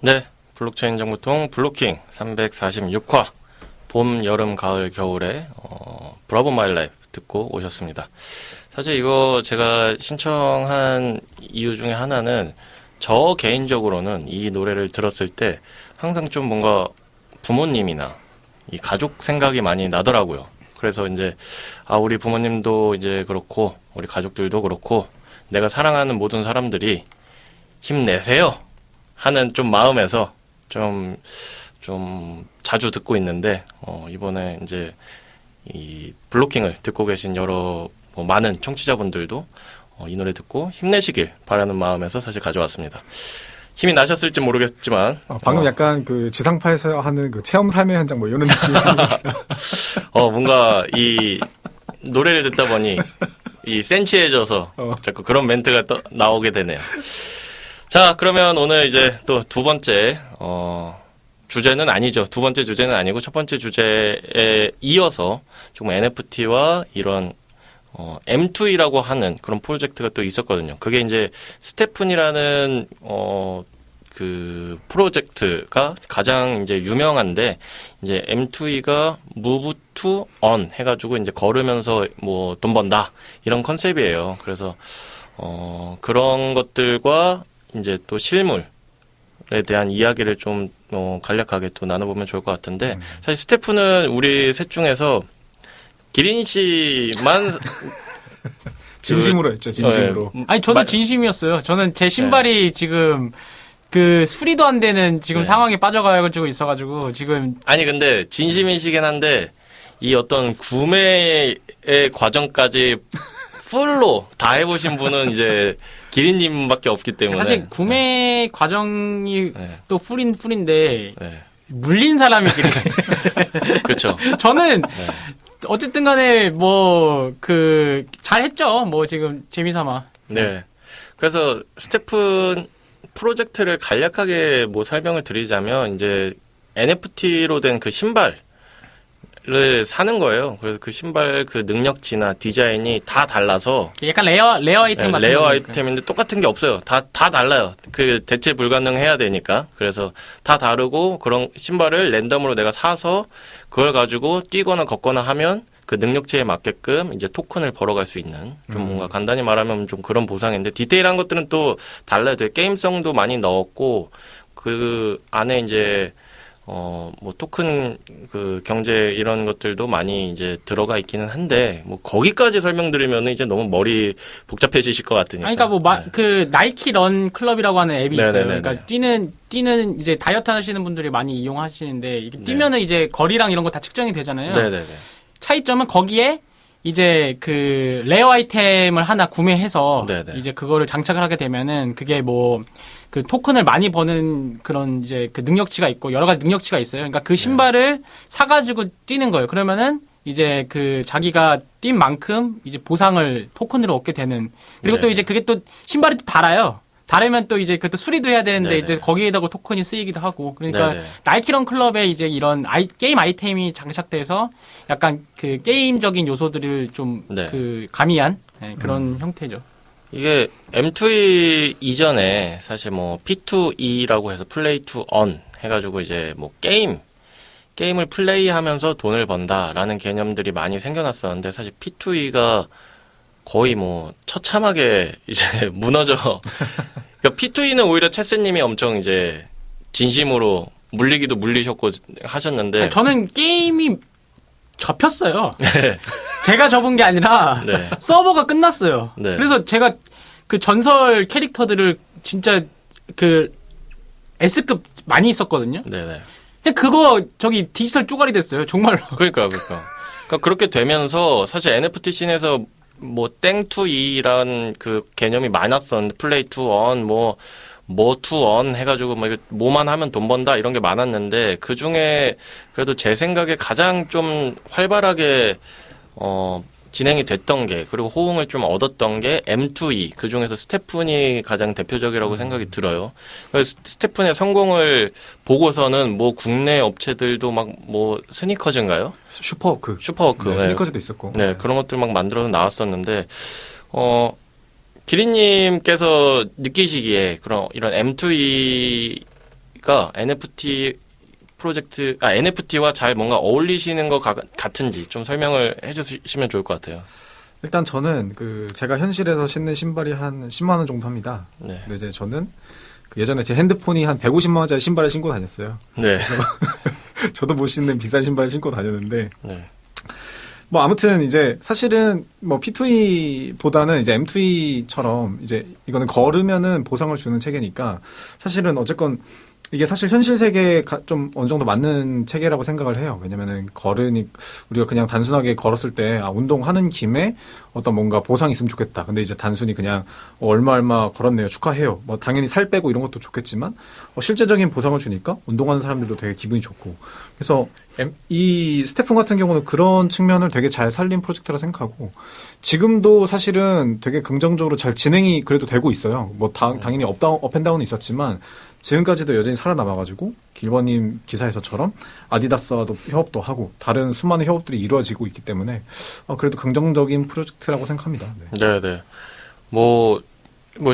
네, 블록체인 정보통 블로킹 346화 봄, 여름, 가을, 겨울에 브라보 마이 라이프 듣고 오셨습니다. 사실 이거 제가 신청한 이유 중에 하나는 저 개인적으로는 이 노래를 들었을 때 항상 좀 뭔가 부모님이나 이 가족 생각이 많이 나더라고요. 그래서 이제 우리 부모님도 이제 그렇고 우리 가족들도 그렇고 내가 사랑하는 모든 사람들이 힘내세요 하는 좀 마음에서 좀 자주 듣고 있는데 이번에 이제 이 블로킹을 듣고 계신 여러 많은 청취자분들도 이 노래 듣고 힘내시길 바라는 마음에서 사실 가져왔습니다. 힘이 나셨을지 모르겠지만 방금 약간 그 지상파에서 하는 그 체험 삶의 현장 뭐 이런 느낌이 뭔가 이 노래를 듣다 보니 이 센치해져서 자꾸 그런 멘트가 또 나오게 되네요. 자, 그러면 오늘 이제 또 두 번째 주제는 아니죠. 두 번째 주제는 아니고 첫 번째 주제에 이어서 조금 NFT와 이런 M2E라고 하는 그런 프로젝트가 또 있었거든요. 그게 이제 스테픈이라는 그 프로젝트가 가장 이제 유명한데 이제 M2E가 Move to Earn 해가지고 이제 걸으면서 뭐 돈 번다 이런 컨셉이에요. 그래서 그런 것들과 이제 또 실물에 대한 이야기를 좀 간략하게 또 나눠보면 좋을 것 같은데 사실 스테프는 우리 셋 중에서 기린 씨만 진심으로 했죠, 진심으로. 아니 저도 진심이었어요. 저는 제 신발이 지금 그 수리도 안 되는 지금 상황에 빠져가지고 있어가지고 지금 아니 근데 진심이시긴 한데 이 어떤 구매의 과정까지 풀로 다 해보신 분은 이제 기린님밖에 없기 때문에 사실 구매 과정이 또 풀인데 네. 물린 사람이 기린. 그렇죠. 저는 어쨌든 간에 뭐 그 잘했죠. 뭐 지금 재미삼아. 네. 그래서 스테픈 프로젝트를 간략하게 뭐 설명을 드리자면 이제 NFT로 된 그 신발을 사는 거예요. 그래서 그 신발 그 능력치나 디자인이 다 달라서 약간 레어 아이템 같은 레어 거니까. 아이템인데 똑같은 게 없어요. 다 달라요. 그 대체 불가능해야 되니까. 그래서 다 다르고 그런 신발을 랜덤으로 내가 사서 그걸 가지고 뛰거나 걷거나 하면 그 능력치에 맞게끔 이제 토큰을 벌어갈 수 있는 좀 뭔가 간단히 말하면 좀 그런 보상인데 디테일한 것들은 또 달라요. 되게 게임성도 많이 넣었고 그 안에 이제 뭐 토큰 그 경제 이런 것들도 많이 이제 들어가 있기는 한데 뭐 거기까지 설명드리면은 이제 너무 머리 복잡해지실 것 같으니까. 아니, 그러니까 뭐 그 나이키 런 클럽이라고 하는 앱이 있어요. 네네네네. 그러니까 뛰는 이제 다이어트 하시는 분들이 많이 이용하시는데 이게 뛰면은 이제 거리랑 이런 거 다 측정이 되잖아요. 네네네. 차이점은 거기에 이제 그 레어 아이템을 하나 구매해서 네네. 이제 그거를 장착을 하게 되면은 그게 뭐 그 토큰을 많이 버는 그런 이제 그 능력치가 있고 여러 가지 능력치가 있어요. 그러니까 그 신발을 사가지고 뛰는 거예요. 그러면은 이제 그 자기가 뛴 만큼 이제 보상을 토큰으로 얻게 되는. 그리고 또 네. 이제 그게 또 신발이 또 달아요. 다르면 또 이제 그것도 수리도 해야 되는데 네네. 이제 거기에다가 토큰이 쓰이기도 하고. 그러니까 네네. 나이키런 클럽에 이제 이런 게임 아이템이 장착돼서 약간 그 게임적인 요소들을 좀 네. 그 가미한 그런 형태죠. 이게 M2E 이전에 사실 뭐 P2E라고 해서 Play to Earn 해가지고 이제 뭐 게임을 플레이하면서 돈을 번다라는 개념들이 많이 생겨났었는데 사실 P2E가 거의 뭐 처참하게 이제 무너져. 그러니까 P2E는 오히려 채스님이 엄청 이제 진심으로 물리기도 물리셨고 하셨는데 아니, 저는 게임이 접혔어요. 제가 접은 게 아니라 네. 서버가 끝났어요. 네. 그래서 제가 그 전설 캐릭터들을 진짜 그 S급 많이 있었거든요. 네네. 근데 그거 저기 디지털 쪼가리 됐어요. 정말로. 그러니까 그렇게 되면서 사실 NFT 씬에서 뭐 땡투이란 그 개념이 많았었는데 플레이 투 언 뭐 투 언 해가지고 뭐 이거 뭐만 하면 돈 번다 이런 게 많았는데 그 중에 그래도 제 생각에 가장 좀 활발하게 진행이 됐던 게 그리고 호응을 좀 얻었던 게 M2E 그 중에서 스테픈이 가장 대표적이라고 생각이 들어요. 그래서 스테픈의 성공을 보고서는 뭐 국내 업체들도 막 뭐 스니커즈인가요? 슈퍼워크. 슈퍼워크. 네, 네. 스니커즈도 있었고. 네, 그런 것들 막 만들어서 나왔었는데, 기린님께서 느끼시기에 그런 이런 M2E가 NFT 프로젝트, NFT와 잘 뭔가 어울리시는 것 같은지 좀 설명을 해주시면 좋을 것 같아요. 일단 저는 제가 현실에서 신는 신발이 한 10만 원 정도 합니다. 네. 근데 이제 저는 예전에 제 핸드폰이 한 150만 원짜리 신발을 신고 다녔어요. 네. 저도 못 신는 비싼 신발을 신고 다녔는데 네. 뭐 아무튼 이제 사실은 뭐 P2E보다는 이제 M2E처럼 이제 이거는 걸으면은 보상을 주는 체계니까 사실은 어쨌건 이게 사실 현실 세계에 좀 어느 정도 맞는 체계라고 생각을 해요. 왜냐면은 우리가 그냥 단순하게 걸었을 때 운동하는 김에 어떤 뭔가 보상이 있으면 좋겠다. 근데 이제 단순히 그냥 얼마 걸었네요. 축하해요. 뭐 당연히 살 빼고 이런 것도 좋겠지만 실제적인 보상을 주니까 운동하는 사람들도 되게 기분이 좋고. 그래서 이 스태프 같은 경우는 그런 측면을 되게 잘 살린 프로젝트라 생각하고 지금도 사실은 되게 긍정적으로 잘 진행이 그래도 되고 있어요. 뭐 당연히 업앤다운은 있었지만 지금까지도 여전히 살아남아가지고 길버님 기사에서처럼 아디다스와도 협업도 하고 다른 수많은 협업들이 이루어지고 있기 때문에 그래도 긍정적인 프로젝트라고 생각합니다. 네. 네네. 뭐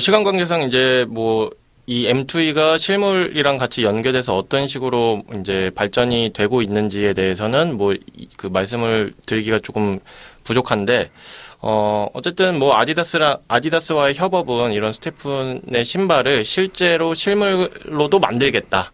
시간 관계상 이제 이 M2E가 실물이랑 같이 연계돼서 어떤 식으로 이제 발전이 되고 있는지에 대해서는 그 말씀을 드리기가 조금 부족한데, 어쨌든 아디다스와의 협업은 이런 스테픈의 신발을 실제로 실물로도 만들겠다.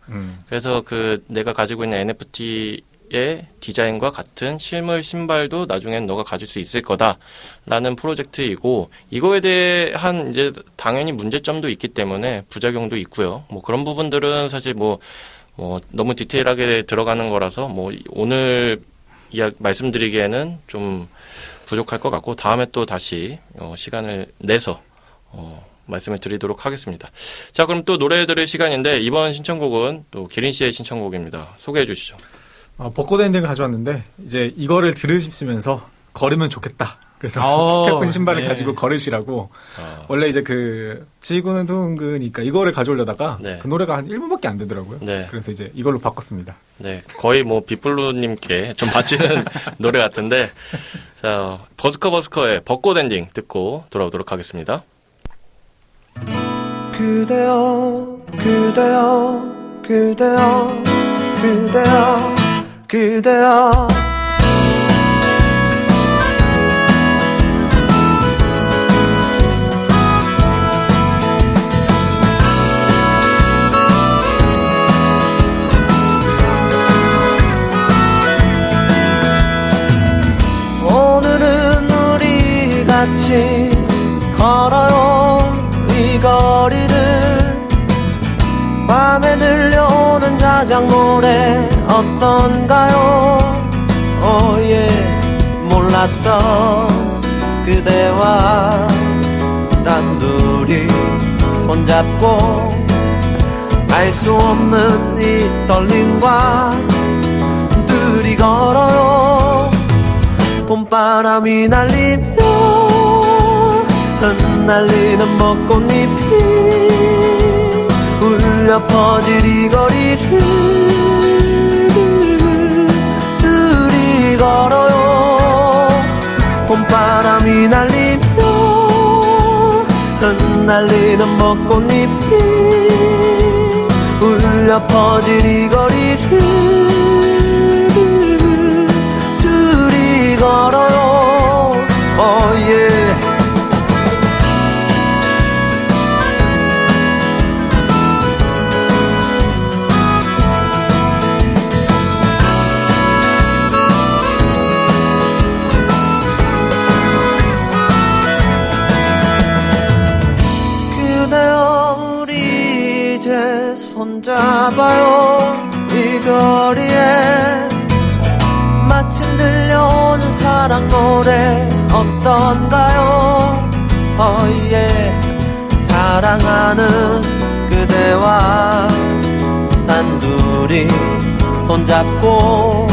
그래서 내가 가지고 있는 NFT의 디자인과 같은 실물 신발도 나중엔 너가 가질 수 있을 거다라는 프로젝트이고, 이거에 대한 이제 당연히 문제점도 있기 때문에 부작용도 있고요. 그런 부분들은 사실 너무 디테일하게 들어가는 거라서 오늘 말씀드리기에는 좀 부족할 것 같고, 다음에 또 다시 시간을 내서 말씀을 드리도록 하겠습니다. 자, 그럼 또 노래 들을 시간인데, 이번 신청곡은 또 기린 씨의 신청곡입니다. 소개해 주시죠. 벚꽃 엔딩을 가져왔는데 이제 이거를 들으시면서 걸으면 좋겠다. 그래서 스테픈 신발을 가지고 걸으시라고. 원래 이제 지구는 둥그니까 이거를 가져오려다가 그 노래가 한 1분밖에 안 되더라고요. 네. 그래서 이제 이걸로 바꿨습니다. 네, 거의 빗블루님께 좀 바치는 노래 같은데, 자, 버스커의 벚꽃 엔딩 듣고 돌아오도록 하겠습니다. 그대여 그대여 그대여 그대여 그대여 오늘은 우리 같이 걸어요 이 거리를 밤에 들려오는 자작 노래 어떤가요? 몰랐던 그대와 단둘이 손잡고 알 수 없는 이 떨림과 둘이 걸어요 봄바람이 날리며 흩날리는 벚꽃잎이 울려 퍼질 이 거리를 둘이 걸어요 봄바람이 날리며 흩날리는 벚꽃잎이 울려 퍼질 이 거리를 둘이 걸어요 그대여 우리 이제 손잡아요 이 거리에 마침 들려오는 사랑 노래 어떤가요? 사랑하는 그대와 단둘이 손잡고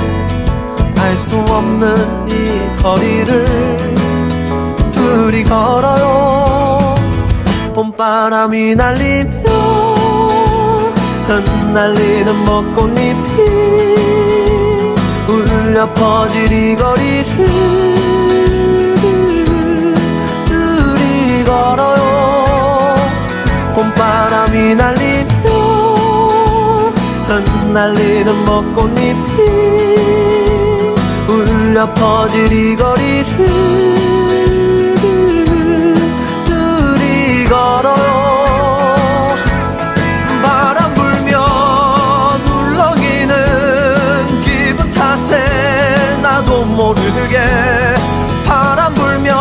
알 수 없는 이 거리를 둘이 걸어요 봄바람이 날리며 흩날리는 벚꽃잎이 울려 퍼질 이 거리를 둘이 걸어요 봄바람이 날리며 흩날리는 벚꽃잎이 울려 퍼질 이 거리를 둘이 걸어요 바람 불면 울렁이는 기분 탓에 나도 모르게 바람 불면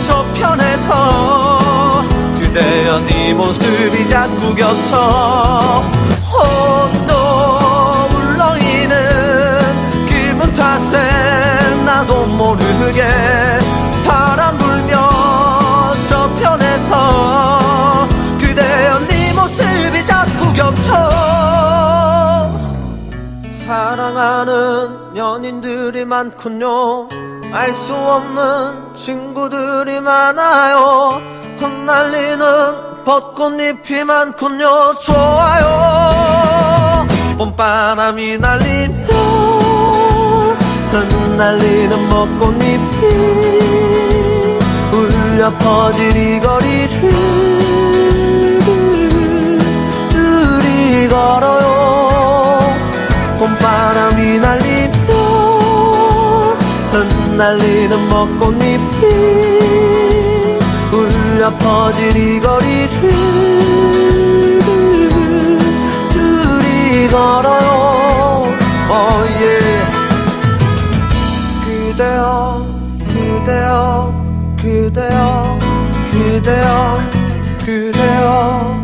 저편에서 그대여 네 모습이 자꾸 겹쳐 또 울렁이는 기분 탓에 나도 모르게 바람 불면 저편에서 그대여 네 모습이 자꾸 겹쳐 사랑하는 연인들이 많군요. 알 수 없는 친구들이 많아요. 흩날리는 벚꽃잎이 많군요. 좋아요. 봄바람이 날리며 흩날리는 벚꽃잎이 울려 퍼질 이 거리를 둘이 걸어요. 봄바람이 날리며 흩날리는 벚꽃잎이 울려 퍼질 이 거리를 둘이 걸어요. 그대여 그대여 그대여 그대여 그대여.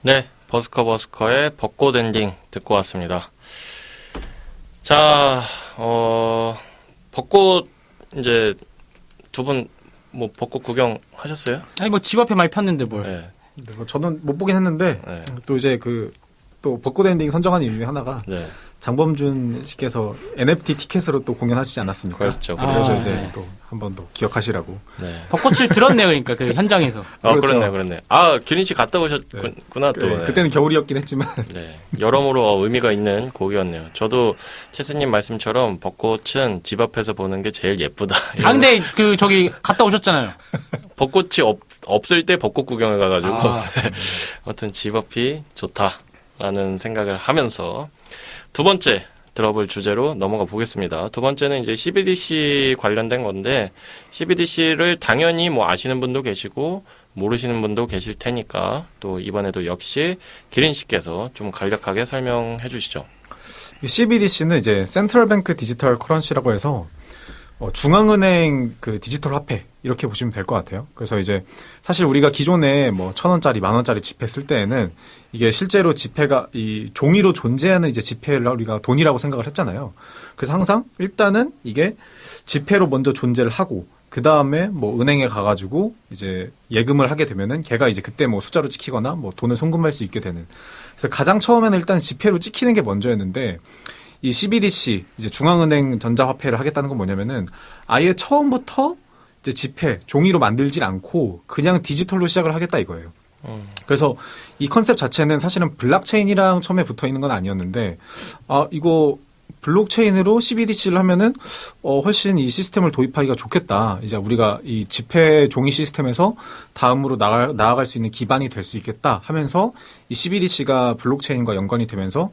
네, 버스커의 벚꽃 엔딩 듣고 왔습니다. 자, 벚꽃 이제 두 분 뭐 벚꽃 구경 하셨어요? 아니 뭐 집 앞에 많이 폈는데 뭘. 네. 네, 뭐 저는 못 보긴 했는데 네. 또 이제 또 벚꽃 엔딩 선정한 이유 중에 하나가 네. 장범준 씨께서 NFT 티켓으로 또 공연하시지 않았습니까? 그렇죠. 그래서 아, 이제 네. 또 한 번 더 기억하시라고. 네. 벚꽃을 들었네요, 그러니까 그 현장에서. 그렇죠. 그렇네. 아, 기린 씨 갔다 오셨구나, 또. 네, 네. 그때는 겨울이었긴 했지만 네. 여러모로 의미가 있는 곡이었네요. 저도 채스님 말씀처럼 벚꽃은 집 앞에서 보는 게 제일 예쁘다. 아, 근데 저기 갔다 오셨잖아요. 벚꽃이 없을 때 벚꽃 구경을 가가지고. 아. 아무튼 집 앞이 좋다라는 생각을 하면서 두 번째 들어볼 주제로 넘어가 보겠습니다. 두 번째는 이제 CBDC 관련된 건데, CBDC를 당연히 뭐 아시는 분도 계시고, 모르시는 분도 계실 테니까, 또 이번에도 역시 기린 씨께서 좀 간략하게 설명해 주시죠. CBDC는 이제 센트럴뱅크 디지털 커런시라고 해서 중앙은행 그 디지털 화폐 이렇게 보시면 될 것 같아요. 그래서 이제 사실 우리가 기존에 뭐 1,000원짜리, 10,000원짜리 지폐 쓸 때에는 이게 실제로 지폐가 이 종이로 존재하는 이제 지폐를 우리가 돈이라고 생각을 했잖아요. 그래서 항상 일단은 이게 지폐로 먼저 존재를 하고 그 다음에 뭐 은행에 가가지고 이제 예금을 하게 되면은 걔가 이제 그때 뭐 숫자로 찍히거나 뭐 돈을 송금할 수 있게 되는. 그래서 가장 처음에는 일단 지폐로 찍히는 게 먼저였는데 이 CBDC 이제 중앙은행 전자화폐를 하겠다는 건 뭐냐면은 아예 처음부터 이제 지폐 종이로 만들질 않고 그냥 디지털로 시작을 하겠다 이거예요. 그래서 이 컨셉 자체는 사실은 블록체인이랑 처음에 붙어 있는 건 아니었는데 이거 블록체인으로 CBDC를 하면은 훨씬 이 시스템을 도입하기가 좋겠다. 이제 우리가 이 지폐 종이 시스템에서 다음으로 나아갈 수 있는 기반이 될 수 있겠다 하면서 이 CBDC가 블록체인과 연관이 되면서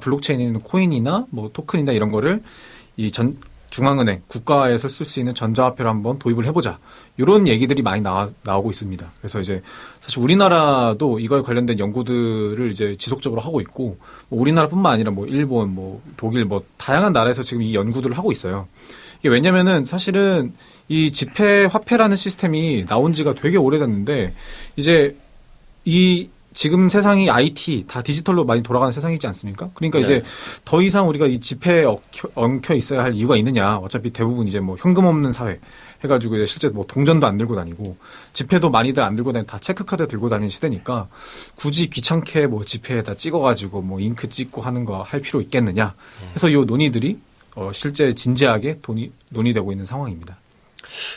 블록체인은 코인이나 뭐 토큰이나 이런 거를 이 중앙은행 국가에서 쓸 수 있는 전자화폐로 한번 도입을 해보자. 이런 얘기들이 많이 나오고 있습니다. 그래서 이제 사실 우리나라도 이거에 관련된 연구들을 이제 지속적으로 하고 있고 뭐 우리나라뿐만 아니라 뭐 일본, 뭐 독일, 뭐 다양한 나라에서 지금 이 연구들을 하고 있어요. 이게 왜냐면은 사실은 이 지폐 화폐라는 시스템이 나온 지가 되게 오래됐는데 이제 지금 세상이 IT 다 디지털로 많이 돌아가는 세상이지 않습니까? 그러니까 네. 이제 더 이상 우리가 이 지폐에 엉켜 있어야 할 이유가 있느냐? 어차피 대부분 이제 뭐 현금 없는 사회 해가지고 이제 실제 뭐 동전도 안 들고 다니고 지폐도 많이들 안 들고 다니고 다 체크카드 들고 다니는 시대니까 굳이 귀찮게 뭐 지폐에다 찍어가지고 뭐 잉크 찍고 하는 거 할 필요 있겠느냐? 그래서 이 논의들이 실제 진지하게 논의되고 있는 상황입니다.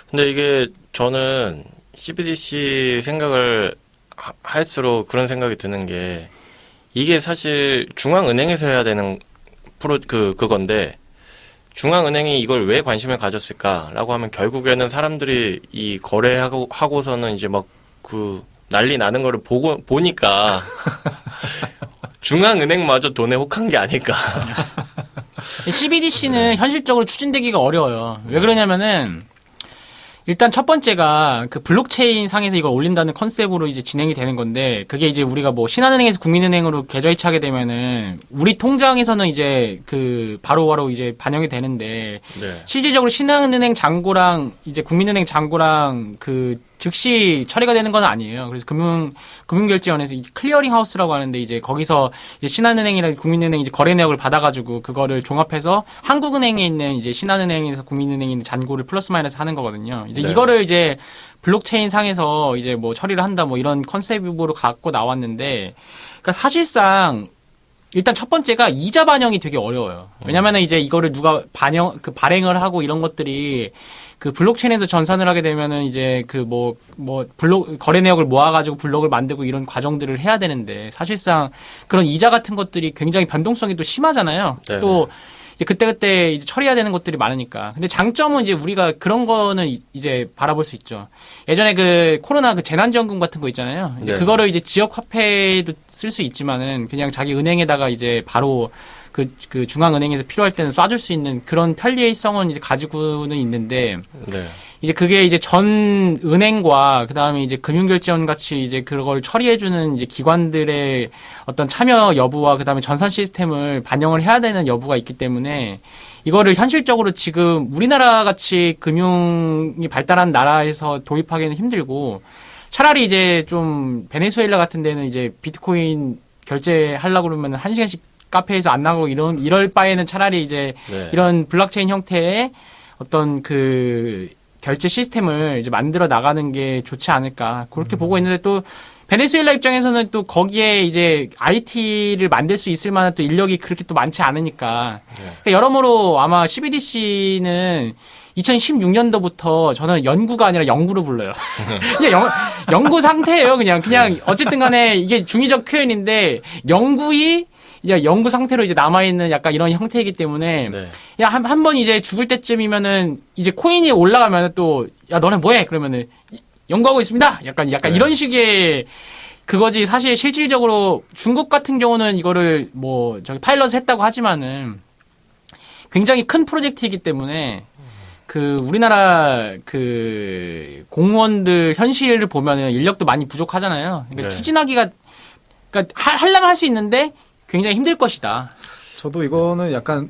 근데 이게 저는 CBDC 생각을 할수록 그런 생각이 드는 게 이게 사실 중앙은행에서 해야 되는 그건데 중앙은행이 이걸 왜 관심을 가졌을까라고 하면 결국에는 사람들이 이 거래하고서는 이제 막 난리 나는 거를 보니까 중앙은행마저 돈에 혹한 게 아닐까. CBDC는 현실적으로 추진되기가 어려워요. 왜 그러냐면은 일단 첫 번째가 그 블록체인 상에서 이걸 올린다는 컨셉으로 이제 진행이 되는 건데 그게 이제 우리가 뭐 신한은행에서 국민은행으로 계좌 이체하게 되면은 우리 통장에서는 이제 바로바로 이제 반영이 되는데 네. 실질적으로 신한은행 잔고랑 이제 국민은행 잔고랑 즉시 처리가 되는 건 아니에요. 그래서 금융결제원에서 클리어링 하우스라고 하는데 이제 거기서 이제 신한은행이랑 국민은행 이제 거래 내역을 받아가지고 그거를 종합해서 한국은행에 있는 이제 신한은행에서 국민은행에 있는 잔고를 플러스 마이너스 하는 거거든요. 이제 네. 이거를 이제 블록체인 상에서 이제 뭐 처리를 한다 뭐 이런 컨셉으로 갖고 나왔는데, 그러니까 사실상 일단 첫 번째가 이자 반영이 되게 어려워요. 왜냐면은 이제 이거를 누가 발행을 하고 이런 것들이 그 블록체인에서 전산을 하게 되면은 이제 거래 내역을 모아가지고 블록을 만들고 이런 과정들을 해야 되는데 사실상 그런 이자 같은 것들이 굉장히 변동성이 또 심하잖아요. 네네. 또 이제 그때그때 이제 처리해야 되는 것들이 많으니까. 근데 장점은 이제 우리가 그런 거는 이제 바라볼 수 있죠. 예전에 그 코로나 그 재난지원금 같은 거 있잖아요. 이제 네네. 그거를 이제 지역 화폐도 쓸 수 있지만은 그냥 자기 은행에다가 이제 바로 그 중앙은행에서 필요할 때는 쏴줄 수 있는 그런 편리성은 이제 가지고는 있는데 네. 이제 그게 이제 전 은행과 그다음에 이제 금융결제원 같이 이제 그걸 처리해주는 이제 기관들의 어떤 참여 여부와 그다음에 전산 시스템을 반영을 해야 되는 여부가 있기 때문에 이거를 현실적으로 지금 우리나라 같이 금융이 발달한 나라에서 도입하기는 힘들고 차라리 이제 좀 베네수엘라 같은 데는 이제 비트코인 결제하려고 그러면 1시간씩 카페에서 안 나가고 이럴 바에는 차라리 이제 네. 이런 블록체인 형태의 어떤 그 결제 시스템을 이제 만들어 나가는 게 좋지 않을까 그렇게 보고 있는데 또 베네수엘라 입장에서는 또 거기에 이제 IT를 만들 수 있을 만한 또 인력이 그렇게 또 많지 않으니까 그러니까 여러모로 아마 CBDC는 2016년도부터 저는 연구가 아니라 연구로 불러요. 그냥 연구 상태예요. 그냥 어쨌든 간에 이게 중의적 표현인데 연구이 이제 연구 상태로 이제 남아있는 약간 이런 형태이기 때문에, 네. 야, 한 번 이제 죽을 때쯤이면은, 이제 코인이 올라가면은 또, 야, 너네 뭐해? 그러면은, 연구하고 있습니다! 약간 네. 이런 식의, 그거지. 사실 실질적으로 중국 같은 경우는 이거를 파일럿을 했다고 하지만은, 굉장히 큰 프로젝트이기 때문에, 우리나라 공무원들 현실을 보면은 인력도 많이 부족하잖아요. 그러니까 네. 추진하기가, 하려면 할 수 있는데, 굉장히 힘들 것이다. 저도 이거는 약간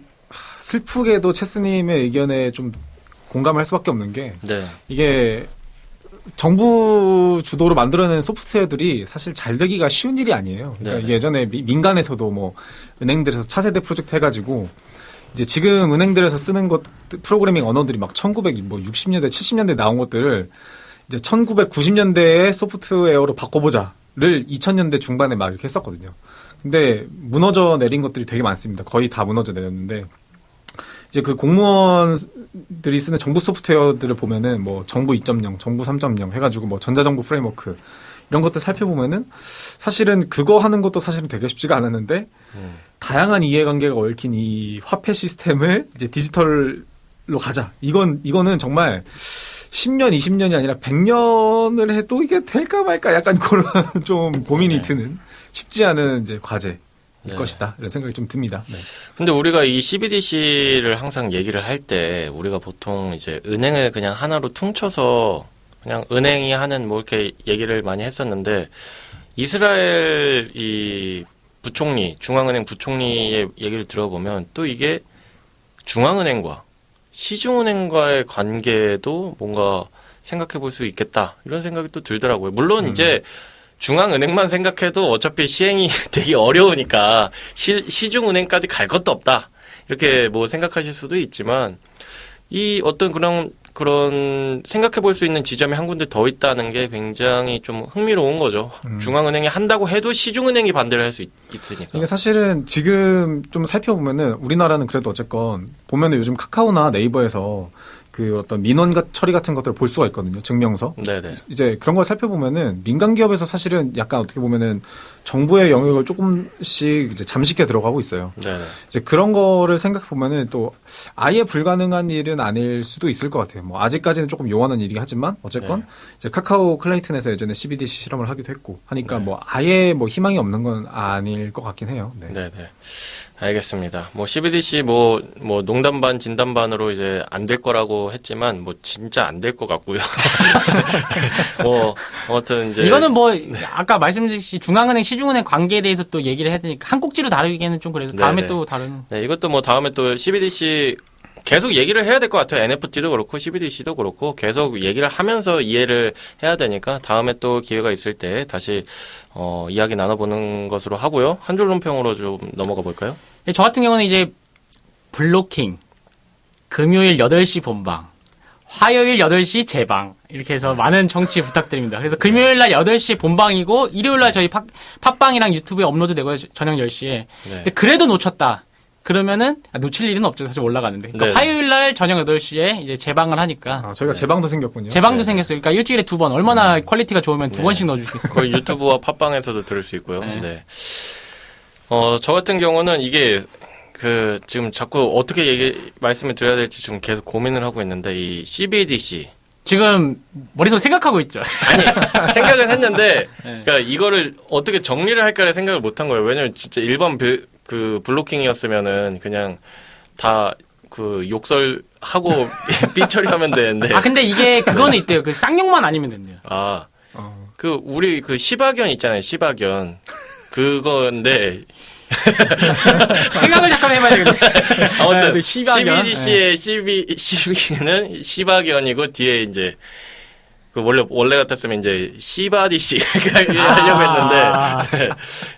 슬프게도 체스님의 의견에 좀 공감할 수밖에 없는 게 네. 이게 정부 주도로 만들어낸 소프트웨어들이 사실 잘 되기가 쉬운 일이 아니에요. 그러니까 네네. 이게 예전에 민간에서도 은행들에서 차세대 프로젝트 해가지고 이제 지금 은행들에서 쓰는 프로그래밍 언어들이 막 1960년대, 70년대 나온 것들을 이제 1990년대의 소프트웨어로 바꿔보자를 2000년대 중반에 막 이렇게 했었거든요. 근데 무너져 내린 것들이 되게 많습니다. 거의 다 무너져 내렸는데 이제 그 공무원들이 쓰는 정부 소프트웨어들을 보면은 정부 2.0, 정부 3.0 해가지고 전자정부 프레임워크 이런 것들 살펴보면은 사실은 그거 하는 것도 사실은 되게 쉽지가 않았는데 다양한 이해관계가 얽힌 이 화폐 시스템을 이제 디지털로 가자. 이거는 정말 10년, 20년이 아니라 100년을 해도 이게 될까 말까 약간 그런 좀 고민이 네. 드는 쉽지 않은 이제 과제일 네. 것이다. 이런 생각이 좀 듭니다. 네. 근데 우리가 이 CBDC를 항상 얘기를 할 때 우리가 보통 이제 은행을 그냥 하나로 퉁쳐서 그냥 은행이 하는 이렇게 얘기를 많이 했었는데 이스라엘 이 부총리, 중앙은행 부총리의 얘기를 들어보면 또 이게 중앙은행과 시중은행과의 관계도 뭔가 생각해 볼 수 있겠다. 이런 생각이 또 들더라고요. 물론 이제 중앙은행만 생각해도 어차피 시행이 되게 어려우니까 시중은행까지 갈 것도 없다. 이렇게 생각하실 수도 있지만 이 어떤 그런 생각해 볼 수 있는 지점이 한 군데 더 있다는 게 굉장히 좀 흥미로운 거죠. 중앙은행이 한다고 해도 시중은행이 반대를 할 수 있으니까. 이게 사실은 지금 좀 살펴보면은 우리나라는 그래도 어쨌건 보면은 요즘 카카오나 네이버에서 그 어떤 민원 처리 같은 것들을 볼 수가 있거든요. 증명서. 네네. 이제 그런 걸 살펴보면은 민간 기업에서 사실은 약간 어떻게 보면은 정부의 영역을 조금씩 이제 잠식해 들어가고 있어요. 네네. 이제 그런 거를 생각해 보면은 또 아예 불가능한 일은 아닐 수도 있을 것 같아요. 아직까지는 조금 요원한 일이긴 하지만 어쨌건 네. 이제 카카오 클레이튼에서 예전에 CBDC 실험을 하기도 했고 하니까 네. 아예 희망이 없는 건 아닐 것 같긴 해요. 네. 네네. 알겠습니다. CBDC 농담 반 진담 반으로 이제 안 될 거라고 했지만 진짜 안 될 것 같고요. 아무튼 이제 이거는 아까 말씀드렸듯이 중앙은행, 시중은행 관계에 대해서 또 얘기를 해야 되니까 한 꼭지로 다루기에는 좀 그래서 다음에 네네. 또 다른. 네, 이것도 다음에 또 CBDC 계속 얘기를 해야 될 것 같아요. NFT도 그렇고 CBDC도 그렇고 계속 얘기를 하면서 이해를 해야 되니까 다음에 또 기회가 있을 때 다시 이야기 나눠보는 것으로 하고요. 한 줄 논평으로 좀 넘어가 볼까요? 저 같은 경우는 이제 블로킹, 금요일 8시 본방, 화요일 8시 재방. 이렇게 해서 많은 청취 부탁드립니다. 그래서 금요일 날 8시 본방이고, 일요일 날 저희 팟빵이랑 유튜브에 업로드 되고요. 저녁 10시에. 근데 그래도 놓쳤다. 그러면은, 놓칠 일은 없죠. 사실 올라가는데. 그러니까 화요일 날 저녁 8시에 이제 재방을 하니까. 저희가 재방도 생겼군요. 재방도 생겼어요. 그러니까 일주일에 2번. 얼마나 퀄리티가 좋으면 2번씩 넣어주시겠어요. 거의 유튜브와 팟빵에서도 들을 수 있고요. 네. 저 같은 경우는 이게, 지금 자꾸 어떻게 말씀을 드려야 될지 지금 계속 고민을 하고 있는데, 이 CBDC. 지금 머릿속에 생각하고 있죠. 아니, 생각은 했는데, 그러니까 이거를 어떻게 정리를 할까를 생각을 못 한 거예요. 왜냐면 진짜 일반 블로킹이었으면은 그냥 다 욕설하고 삐처리하면 되는데. 근데 이게 그거는 있대요. 쌍욕만 아니면 된대요. 우리 시바견 있잖아요. 시바견. 그건데. 생각을 잠깐 해봐야 되겠네. 아무튼 CBDC의 CB는 시바견이고 뒤에 이제 원래 같았으면 이제 시바디씨 하려고 했는데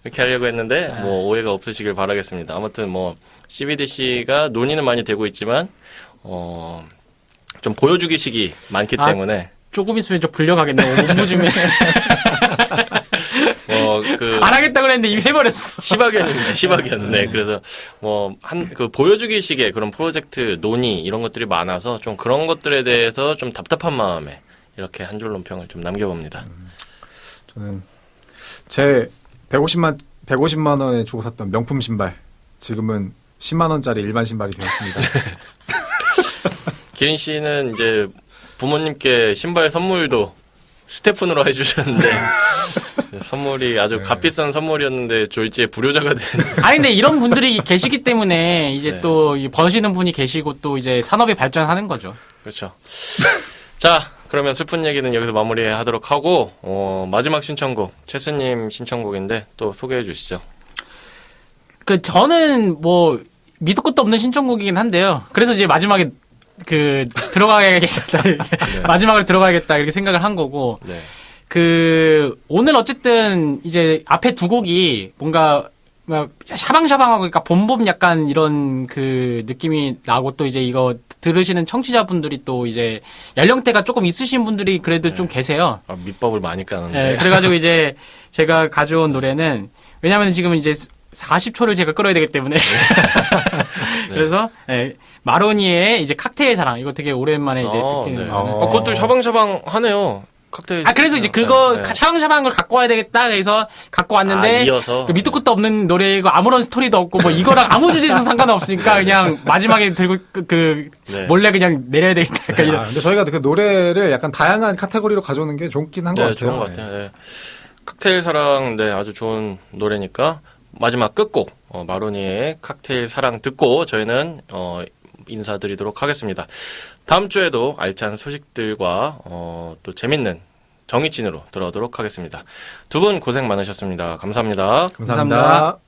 이렇게 하려고 했는데 뭐 오해가 없으시길 바라겠습니다. 아무튼 뭐 CBDC가 논의는 많이 되고 있지만 좀 보여주기식이 많기 때문에 조금 있으면 좀 불려가겠네. 옴부주면 안 하겠다 그랬는데 이미 해버렸어. 시바견입니다. 시바견. 네. 그래서 보여주기식의 그런 프로젝트 논의 이런 것들이 많아서 좀 그런 것들에 대해서 좀 답답한 마음에 이렇게 한 줄 논평을 좀 남겨봅니다. 저는 제 150만 원에 주고 샀던 명품 신발 지금은 10만 원짜리 일반 신발이 되었습니다. 기린 씨는 이제 부모님께 신발 선물도 스테픈으로 해주셨는데 선물이 아주 값비싼 선물이었는데 졸지에 불효자가 된. 근데 이런 분들이 계시기 때문에 이제 또 버시는 분이 계시고 또 이제 산업이 발전하는 거죠. 그렇죠. 자, 그러면 슬픈 얘기는 여기서 마무리하도록 하고 마지막 신청곡 최스님 신청곡인데 또 소개해 주시죠. 저는 뭐 밑도 끝도 없는 신청곡이긴 한데요. 그래서 이제 마지막에 들어가야겠다. 마지막으로 들어가야겠다 이렇게 생각을 한 거고. 네. 오늘 어쨌든 이제 앞에 두 곡이 뭔가 막 샤방샤방하고 그러니까 봄봄 약간 이런 느낌이 나고 또 이제 이거 들으시는 청취자분들이 또 이제 연령대가 조금 있으신 분들이 그래도 좀 계세요. 밑밥을 많이 까는데. 네, 그래가지고 이제 제가 가져온 노래는 왜냐하면 지금 이제 40초를 제가 끌어야 되기 때문에 그래서 마로니에의 이제 칵테일 사랑 이거 되게 오랜만에 이제 듣기는. 그것도 샤방샤방 하네요. 칵테일. 그래서 이제 그거 샤방샤방한 걸 갖고 와야 되겠다. 그래서 갖고 왔는데 이어서 밑도 끝도 없는 노래이고 아무런 스토리도 없고 뭐 이거랑 아무 주제에서 상관없으니까 그냥 마지막에 들고 몰래 그냥 내려야 되겠다. 근데 저희가 그 노래를 약간 다양한 카테고리로 가져오는 게 좋긴 한 것 같아요. 좋은 것 같아요. 네. 칵테일 사랑 아주 좋은 노래니까 마지막 끝곡 마로니의 칵테일 사랑 듣고 저희는 인사드리도록 하겠습니다. 다음 주에도 알찬 소식들과 또 재밌는 정의진으로 돌아오도록 하겠습니다. 두 분 고생 많으셨습니다. 감사합니다. 감사합니다.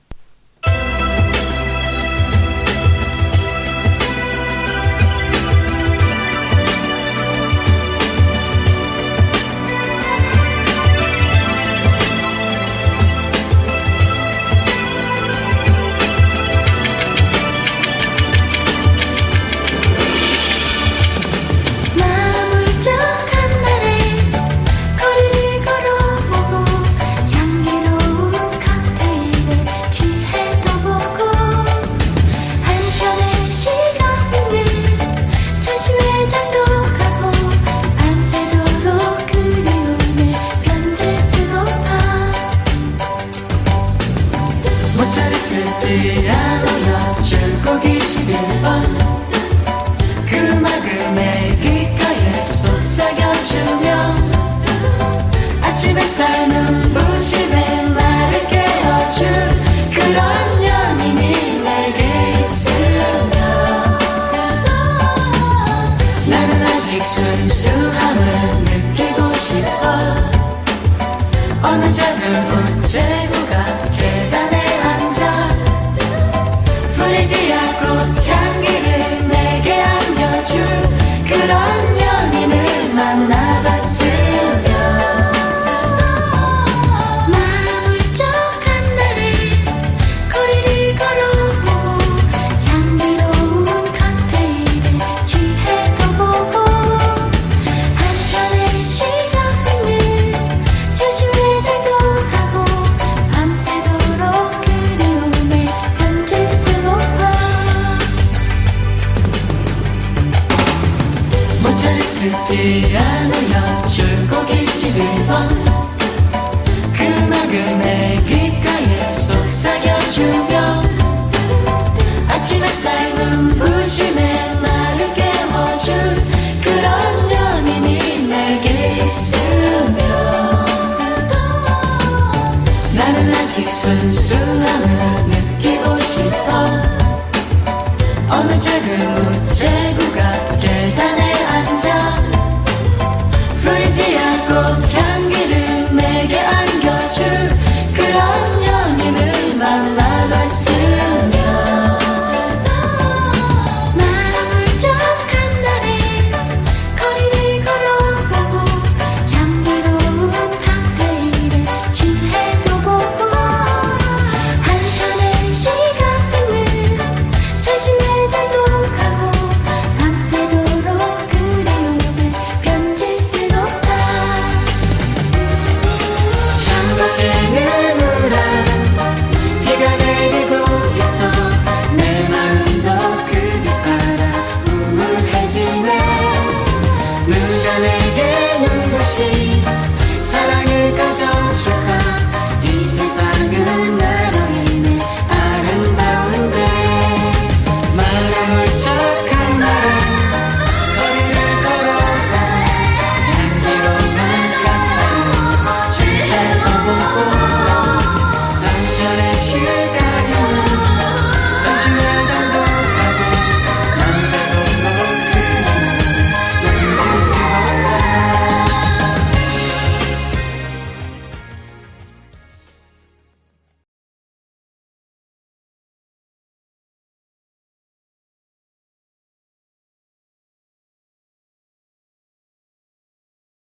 아침에 삶은 부심에 나를 깨워준 그런 연인이 내게 있으면 나는 아직 순수함을 느끼고 싶어. 어느 작은 우체국가 계단에 앉아 프레지아 꽃향기를 내게 안겨줄 그런 연인을 만나봤으면 피아노 연주곡 21번 음악을 내 귓가에 속삭여주며 아침 햇살 눈부심에 나를 깨워줄 그런 연인이 내게 있으면 나는 아직 순수함을 느끼고 싶어 어느 작은 우체국가 계단에 앉아 프리지아 꽃향기를 내게 안겨줄